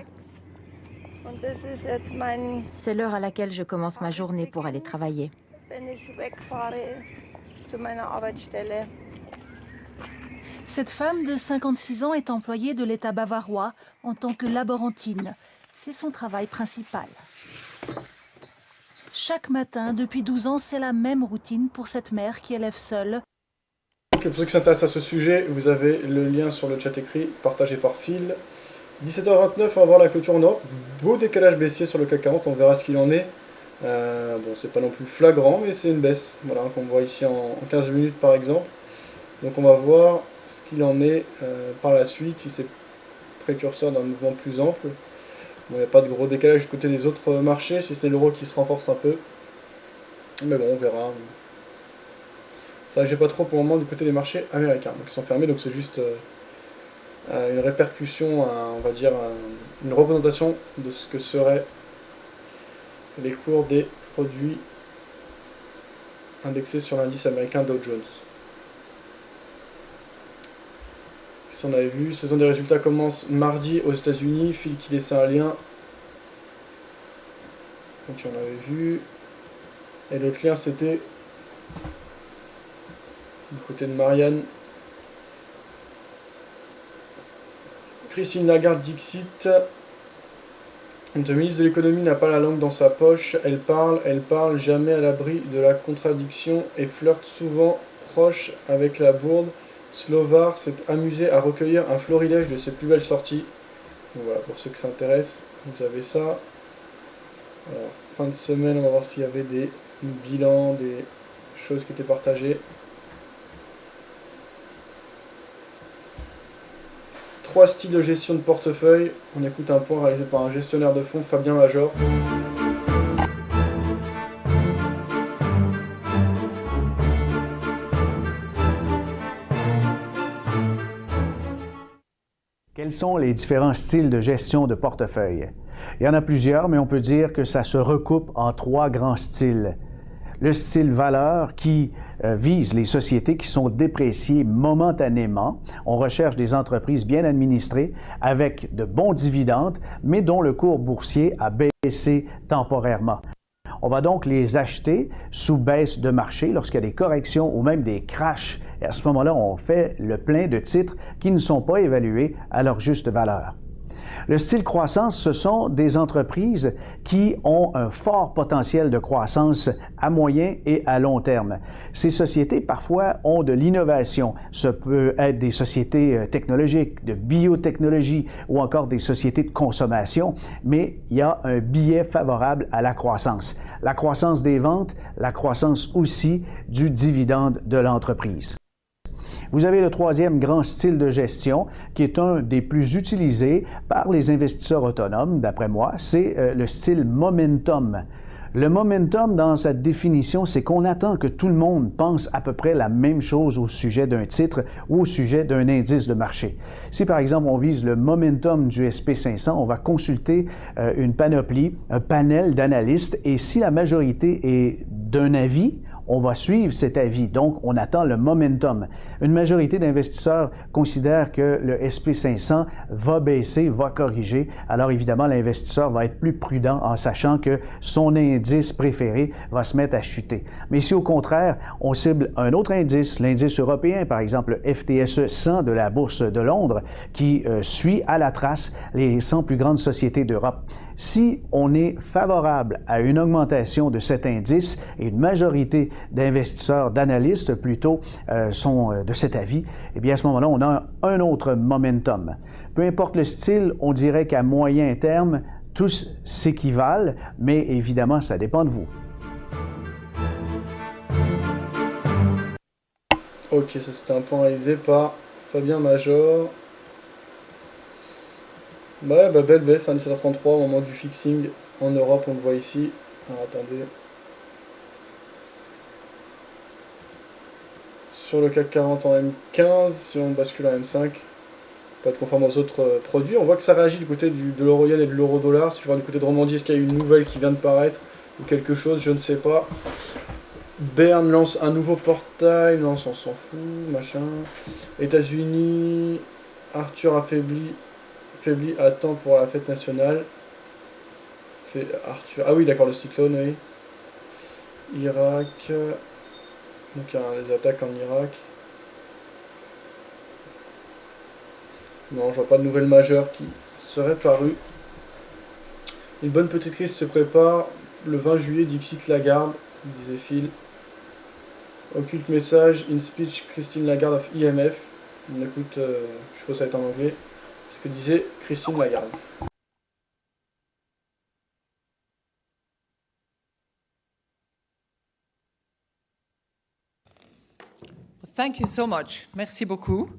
C'est l'heure à laquelle je commence ma journée pour aller travailler. Cette femme de 56 ans est employée de l'État bavarois en tant que laborantine. C'est son travail principal. Chaque matin, depuis 12 ans, c'est la même routine pour cette mère qui élève seule. Pour ceux qui s'intéressent à ce sujet, vous avez le lien sur le chat écrit, partagé par fil. 17h29, on va voir la clôture en Europe. Beau décalage baissier sur le CAC 40, on verra ce qu'il en est. Bon, c'est pas non plus flagrant, mais c'est une baisse. Voilà, qu'on voit ici en 15 minutes par exemple. Donc on va voir ce qu'il en est par la suite, si c'est précurseur d'un mouvement plus ample. Bon, il n'y a pas de gros décalage du côté des autres marchés, si ce n'est l'euro qui se renforce un peu. Mais bon, on verra. Ça n'agit pas trop pour le moment du côté des marchés américains, donc ils sont fermés, donc c'est juste une répercussion, on va dire une représentation de ce que seraient les cours des produits indexés sur l'indice américain Dow Jones. Ça on avait vu, saison des résultats commence mardi aux États-Unis, Phil qui laissait un lien, donc on avait vu, et l'autre lien c'était du côté de Marianne. Christine Lagarde Dixit. Le ministre de l'économie n'a pas la langue dans sa poche. Elle parle, jamais à l'abri de la contradiction et flirte souvent proche avec la bourde. Slovar s'est amusé à recueillir un florilège de ses plus belles sorties. Donc voilà, pour ceux qui s'intéressent, vous avez ça. Alors, fin de semaine, on va voir s'il y avait des bilans, des choses qui étaient partagées. 3 styles de gestion de portefeuille. On écoute un point réalisé par un gestionnaire de fonds, Fabien Major. Quels sont les différents styles de gestion de portefeuille? Il y en a plusieurs, mais on peut dire que ça se recoupe en 3 grands styles. Le style valeur qui vise les sociétés qui sont dépréciées momentanément. On recherche des entreprises bien administrées avec de bons dividendes, mais dont le cours boursier a baissé temporairement. On va donc les acheter sous baisse de marché lorsqu'il y a des corrections ou même des crashs. Et à ce moment-là, on fait le plein de titres qui ne sont pas évalués à leur juste valeur. Le style croissance, ce sont des entreprises qui ont un fort potentiel de croissance à moyen et à long terme. Ces sociétés, parfois, ont de l'innovation. Ce peut être des sociétés technologiques, de biotechnologie ou encore des sociétés de consommation, mais il y a un biais favorable à la croissance. La croissance des ventes, la croissance aussi du dividende de l'entreprise. Vous avez le troisième grand style de gestion, qui est un des plus utilisés par les investisseurs autonomes, d'après moi, c'est le style momentum. Le momentum, dans sa définition, c'est qu'on attend que tout le monde pense à peu près la même chose au sujet d'un titre ou au sujet d'un indice de marché. Si, par exemple, on vise le momentum du SP500, on va consulter une panoplie, un panel d'analystes, et si la majorité est d'un avis, on va suivre cet avis. Donc, on attend le momentum. Une majorité d'investisseurs considèrent que le SP500 va baisser, va corriger. Alors, évidemment, l'investisseur va être plus prudent en sachant que son indice préféré va se mettre à chuter. Mais si, au contraire, on cible un autre indice, l'indice européen, par exemple le FTSE 100 de la Bourse de Londres, qui suit à la trace les 100 plus grandes sociétés d'Europe, si on est favorable à une augmentation de cet indice, et une majorité d'investisseurs, d'analystes plutôt, sont de cet avis, eh bien à ce moment-là, on a un autre momentum. Peu importe le style, on dirait qu'à moyen terme, tous s'équivalent, mais évidemment, ça dépend de vous. Ok, ça c'était un point réalisé par Fabien Major. Ouais, bah belle baisse, hein, 17h33 au moment du fixing en Europe, on le voit ici. Alors attendez. Sur le CAC 40 en M15, si on bascule en M5, pas être conforme aux autres produits. On voit que ça réagit du côté de l'euro-yen et de l'euro-dollar. Si je vois du côté de Romandie, est-ce qu'il y a une nouvelle qui vient de paraître ou quelque chose, je ne sais pas. Berne lance un nouveau portail, non, on s'en fout, machin. États-Unis, Arthur affaibli à temps pour la fête nationale. Arthur, ah oui, d'accord, le cyclone, oui. Irak, donc il y a des attaques en Irak. Non, je vois pas de nouvelles majeures qui seraient parues. Une bonne petite crise se prépare le 20 juillet, Dixit Lagarde, disait Phil. Occulte message, in speech, Christine Lagarde of IMF. On écoute, je suppose que ça va être en anglais, ce que disait Christine Lagarde. Thank you so much. Merci beaucoup.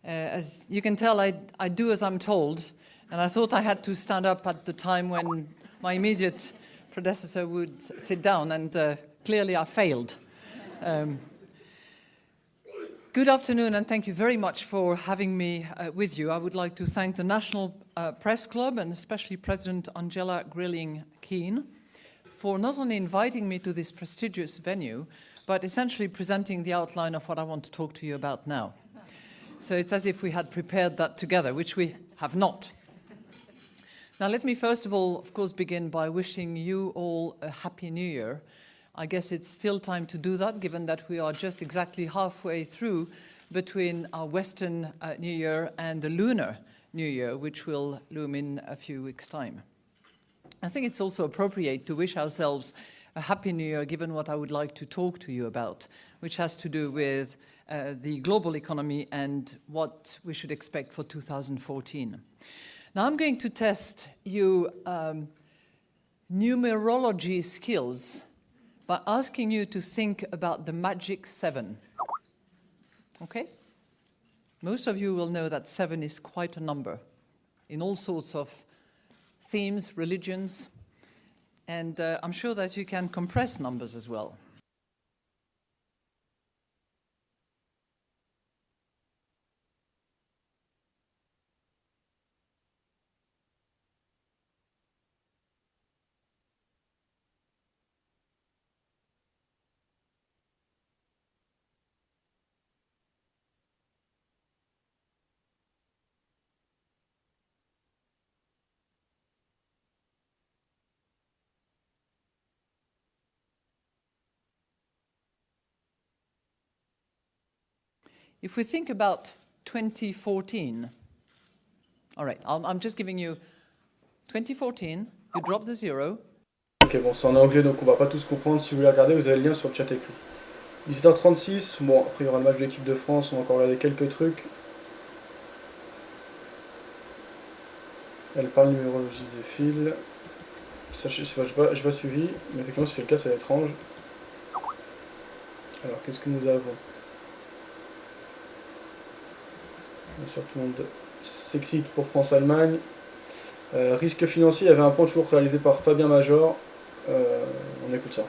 As you can tell, I do as I'm told, and I thought I had to stand up at the time when my immediate predecessor would sit down, and clearly I failed. Good afternoon, and thank you very much for having me with you. I would like to thank the National Press Club, and especially President Angela Grilling-Keane, for not only inviting me to this prestigious venue, but essentially presenting the outline of what I want to talk to you about now. So it's as if we had prepared that together, which we have not. Now, let me first of all, of course, begin by wishing you all a Happy New Year. I guess it's still time to do that, given that we are just exactly halfway through between our Western New Year and the Lunar New Year, which will loom in a few weeks' time. I think it's also appropriate to wish ourselves a Happy New Year, given what I would like to talk to you about, which has to do with the global economy and what we should expect for 2014. Now, I'm going to test you numerology skills by asking you to think about the magic 7. Okay? Most of you will know that 7 is quite a number in all sorts of themes, religions, and I'm sure that you can compress numbers as well. If we think about 2014, all right, I'm just giving you 2014, you drop the zero. Ok, bon, c'est en anglais donc on va pas tous comprendre. Si vous voulez regarder, vous avez le lien sur le chat écrit. 17h36, bon, après il y aura le match de l'équipe de France, on va encore regarder quelques trucs. Elle parle numérologie des fils. Ça, je n'ai pas suivi, mais effectivement, si c'est le cas, c'est étrange. Alors, qu'est-ce que nous avons? Bien sûr, tout le monde s'excite pour France-Allemagne. Risque financier, il y avait un point toujours réalisé par Fabien Major. On écoute ça.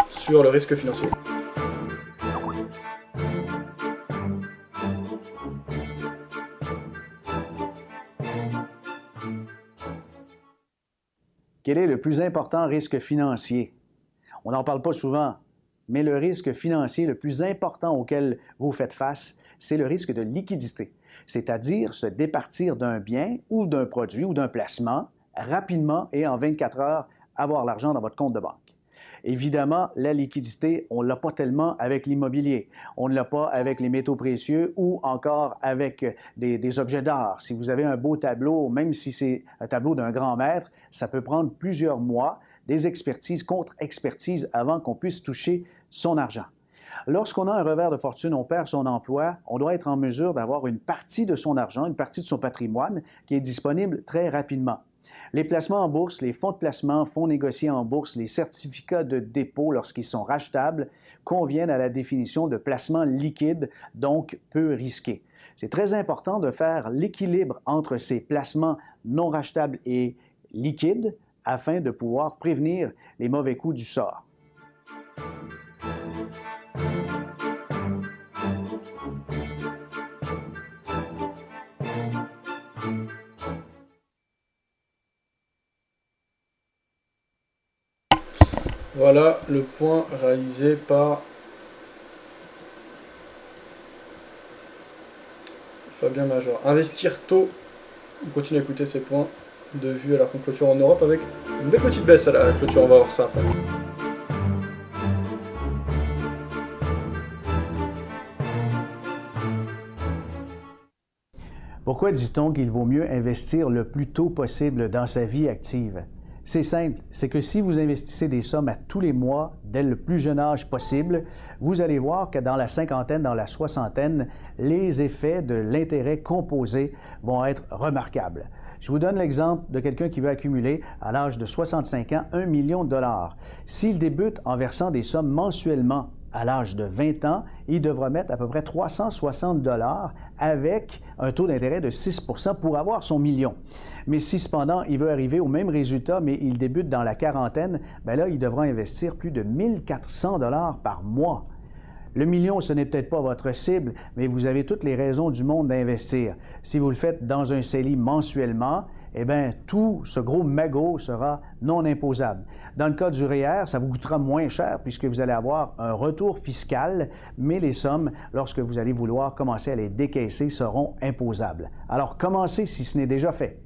Sur le risque financier. Quel est le plus important risque financier? On n'en parle pas souvent, mais le risque financier le plus important auquel vous faites face, c'est le risque de liquidité, c'est-à-dire se départir d'un bien ou d'un produit ou d'un placement rapidement et en 24 heures, avoir l'argent dans votre compte de banque. Évidemment, la liquidité, on ne l'a pas tellement avec l'immobilier. On ne l'a pas avec les métaux précieux ou encore avec des objets d'art. Si vous avez un beau tableau, même si c'est un tableau d'un grand maître, ça peut prendre plusieurs mois, des expertises contre expertises avant qu'on puisse toucher son argent. Lorsqu'on a un revers de fortune, on perd son emploi, on doit être en mesure d'avoir une partie de son argent, une partie de son patrimoine qui est disponible très rapidement. Les placements en bourse, les fonds de placement, fonds négociés en bourse, les certificats de dépôt lorsqu'ils sont rachetables conviennent à la définition de placement liquide, donc peu risqué. C'est très important de faire l'équilibre entre ces placements non rachetables et liquides afin de pouvoir prévenir les mauvais coups du sort. Voilà le point réalisé par Fabien Major. Investir tôt. On continue à écouter ces points de vue alors qu'on clôture en Europe avec une belle petite baisse à la clôture. On va voir ça après. Pourquoi dit-on qu'il vaut mieux investir le plus tôt possible dans sa vie active? C'est simple, c'est que si vous investissez des sommes à tous les mois, dès le plus jeune âge possible, vous allez voir que dans la cinquantaine, dans la soixantaine, les effets de l'intérêt composé vont être remarquables. Je vous donne l'exemple de quelqu'un qui veut accumuler à l'âge de 65 ans 1 million de dollars. S'il débute en versant des sommes mensuellement à l'âge de 20 ans, il devra mettre à peu près 360 dollars avec un taux d'intérêt de 6 % pour avoir son million. Mais si cependant il veut arriver au même résultat, mais il débute dans la quarantaine, bien là, il devra investir plus de 1400 dollars par mois. Le million, ce n'est peut-être pas votre cible, mais vous avez toutes les raisons du monde d'investir. Si vous le faites dans un CELI mensuellement, eh bien, tout ce gros magot sera non imposable. Dans le cas du REER, ça vous coûtera moins cher puisque vous allez avoir un retour fiscal, mais les sommes, lorsque vous allez vouloir commencer à les décaisser, seront imposables. Alors, commencez si ce n'est déjà fait.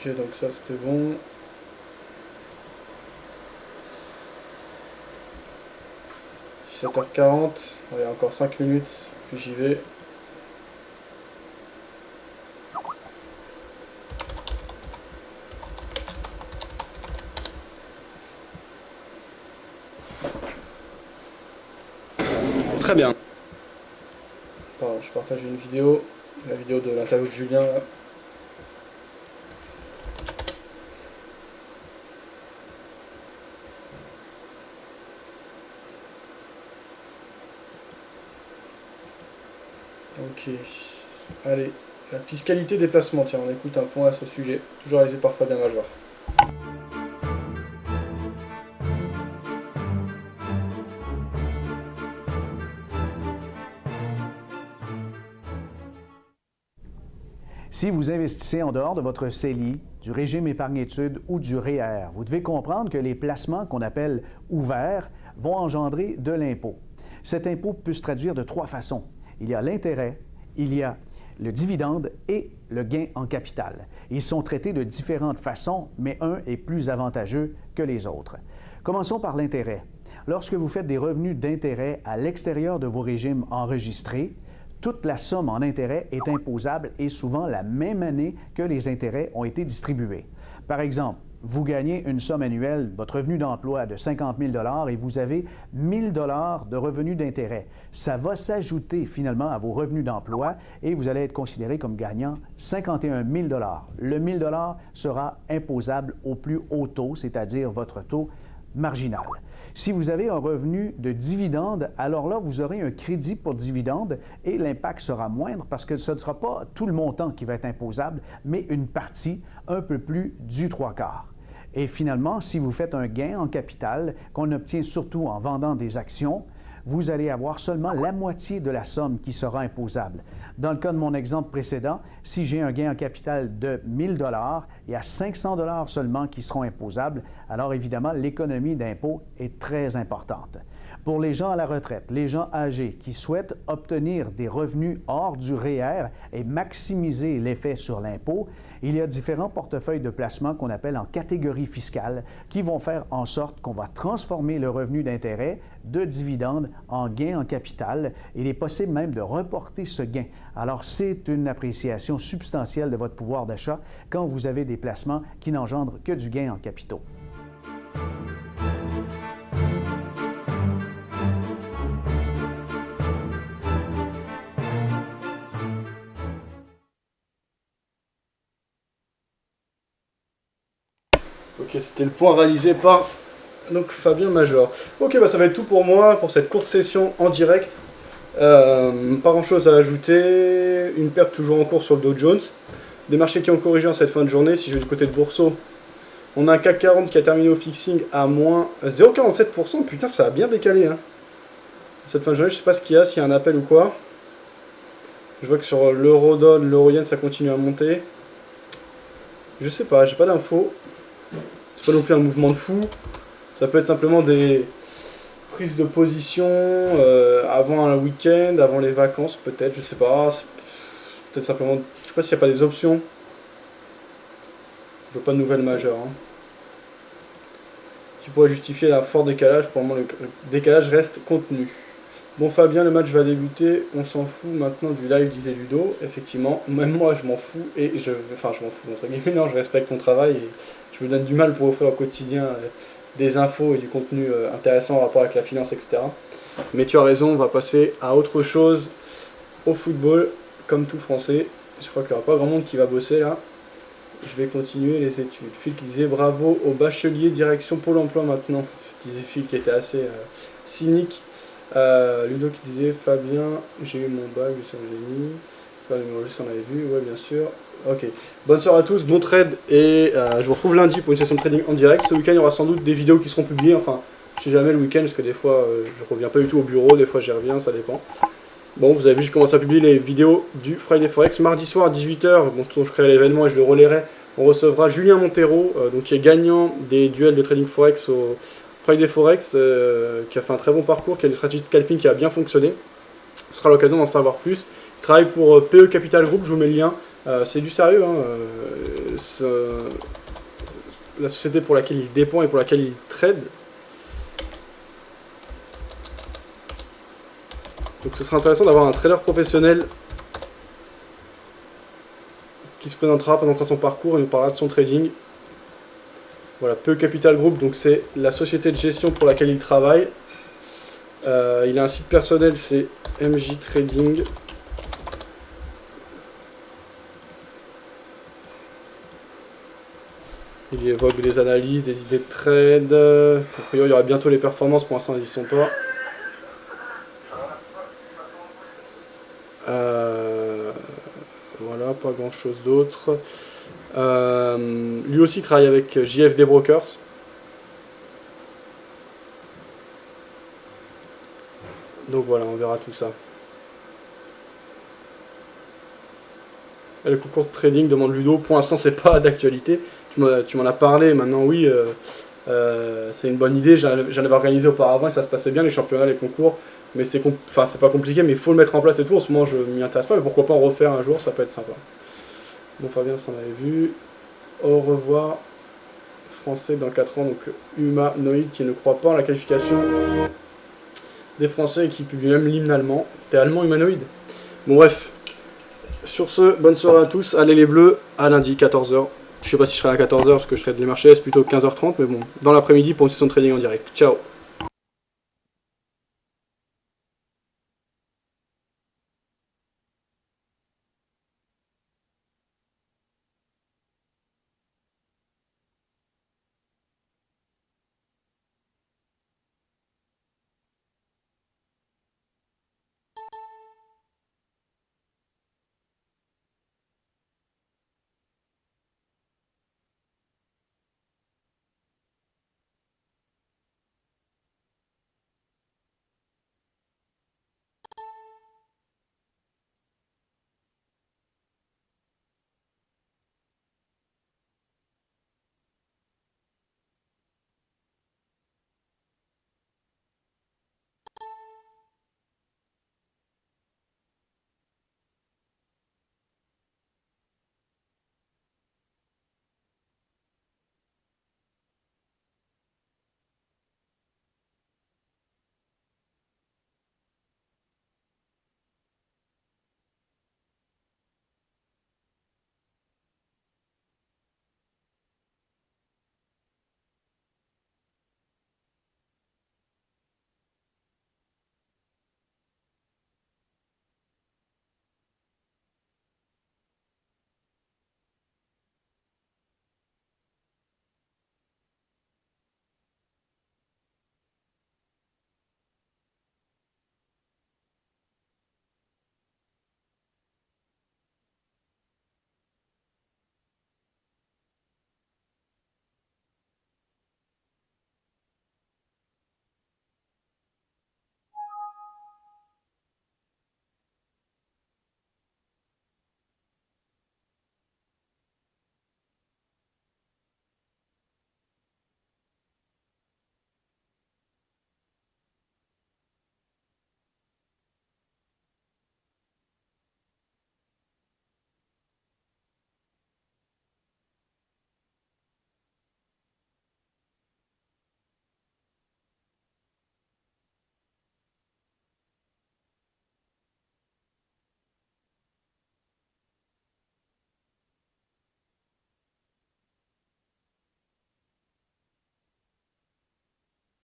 Ok, donc ça c'était bon. « 7h40, il y a encore 5 minutes, puis j'y vais. Très bien. Pardon, je partage une vidéo, la vidéo de l'interview de Julien là. Ok, allez, la fiscalité des placements, tiens, on écoute un point à ce sujet, toujours réalisé par Fabien Major. Si vous investissez en dehors de votre CELI, du régime épargne-études ou du REER, vous devez comprendre que les placements qu'on appelle ouverts vont engendrer de l'impôt. Cet impôt peut se traduire de 3 façons. Il y a l'intérêt, il y a le dividende et le gain en capital. Ils sont traités de différentes façons, mais un est plus avantageux que les autres. Commençons par l'intérêt. Lorsque vous faites des revenus d'intérêt à l'extérieur de vos régimes enregistrés, toute la somme en intérêt est imposable et souvent la même année que les intérêts ont été distribués. Par exemple, vous gagnez une somme annuelle, votre revenu d'emploi de 50 000 $ et vous avez 1 000 $ de revenus d'intérêt. Ça va s'ajouter finalement à vos revenus d'emploi et vous allez être considéré comme gagnant 51 000 $. Le 1 000 $ sera imposable au plus haut taux, c'est-à-dire votre taux marginal. Si vous avez un revenu de dividende, alors là, vous aurez un crédit pour dividende et l'impact sera moindre parce que ce ne sera pas tout le montant qui va être imposable, mais une partie, un peu plus du 3/4. Et finalement, si vous faites un gain en capital, qu'on obtient surtout en vendant des actions, vous allez avoir seulement la moitié de la somme qui sera imposable. Dans le cas de mon exemple précédent, si j'ai un gain en capital de 1 000 $, il y a 500 $ seulement qui seront imposables. Alors évidemment, l'économie d'impôt est très importante. Pour les gens à la retraite, les gens âgés qui souhaitent obtenir des revenus hors du REER et maximiser l'effet sur l'impôt, il y a différents portefeuilles de placement qu'on appelle en catégorie fiscale qui vont faire en sorte qu'on va transformer le revenu d'intérêt de dividende en gain en capital. Il est possible même de reporter ce gain. Alors, c'est une appréciation substantielle de votre pouvoir d'achat quand vous avez des placements qui n'engendrent que du gain en capitaux. Ok, c'était le point réalisé par donc Fabien Major. Ok, bah ça va être tout pour moi pour cette courte session en direct. Pas grand chose à ajouter. Une perte toujours en cours sur le Dow Jones. Des marchés qui ont corrigé en cette fin de journée. Si je vais du côté de Bourseau, on a un CAC 40 qui a terminé au fixing à moins 0,47%. Putain, ça a bien décalé. Hein. Cette fin de journée, je sais pas ce qu'il y a, s'il y a un appel ou quoi. Je vois que sur l'euro-dollar, l'euro-yen, ça continue à monter. Je sais pas, j'ai pas d'infos. C'est pas non plus un mouvement de fou. Ça peut être simplement des prises de position avant un week-end, avant les vacances peut-être, je sais pas. Peut-être simplement, je sais pas s'il n'y a pas des options. Je vois pas de nouvelles majeures. Hein. Qui pourrait justifier un fort décalage. Pour le moment, le décalage reste contenu. Bon Fabien, le match va débuter. On s'en fout maintenant du live, disait Ludo. Effectivement, même moi je m'en fous. Et je m'en fous entre guillemets. Non, je respecte ton travail et je me donne du mal pour offrir au quotidien des infos et du contenu intéressant en rapport avec la finance, etc. Mais tu as raison, on va passer à autre chose, au football, comme tout français. Je crois qu'il n'y aura pas grand monde qui va bosser là. Je vais continuer les études. Phil qui disait bravo au bachelier direction Pôle emploi maintenant. Disait Phil qui était assez cynique. Ludo qui disait Fabien, j'ai eu mon bac sur le génie. Pas le numéro juste, on avait vu, ouais bien sûr. Ok, bonne soirée à tous, bon trade et je vous retrouve lundi pour une session de trading en direct. Ce week-end il y aura sans doute des vidéos qui seront publiées, enfin je sais jamais le week-end parce que des fois je reviens pas du tout au bureau, des fois j'y reviens, ça dépend. Bon, vous avez vu, je commence à publier les vidéos du Friday Forex mardi soir à 18h, bon, je créerai l'événement et je le relayerai. On recevra Julien Montero, donc qui est gagnant des duels de trading Forex au Friday Forex, qui a fait un très bon parcours, qui a une stratégie de scalping qui a bien fonctionné. Ce sera l'occasion d'en savoir plus. Il travaille pour PE Capital Group, je vous mets le lien. C'est du sérieux, hein. La société pour laquelle il dépend et pour laquelle il trade. Donc ce sera intéressant d'avoir un trader professionnel qui se présentera son parcours et nous parlera de son trading. Voilà, PE Capital Group, donc c'est la société de gestion pour laquelle il travaille. Il a un site personnel, c'est MJ Trading. Il évoque des analyses, des idées de trade. A priori, il y aura bientôt les performances, pour l'instant, ils n'y sont pas. Voilà, pas grand chose d'autre. Lui aussi travaille avec JFD Brokers. Donc voilà, on verra tout ça. Et le concours de trading, demande Ludo. Pour l'instant, c'est pas d'actualité. Tu m'en as parlé, maintenant oui, c'est une bonne idée. J'en avais organisé auparavant et ça se passait bien, les championnats, les concours. Mais c'est pas compliqué, mais il faut le mettre en place et tout. En ce moment, je m'y intéresse pas, mais pourquoi pas en refaire un jour, ça peut être sympa. Bon, Fabien s'en avait vu. Au revoir, Français dans 4 ans, donc humanoïde qui ne croit pas en la qualification des Français et qui publie même l'hymne allemand. T'es allemand humanoïde? Bon, bref. Sur ce, bonne soirée à tous. Allez les bleus, à lundi, 14h. Je sais pas si je serai à 14h parce que je serai de les marchés, c'est plutôt 15h30, mais bon, dans l'après-midi pour une session de trading en direct. Ciao!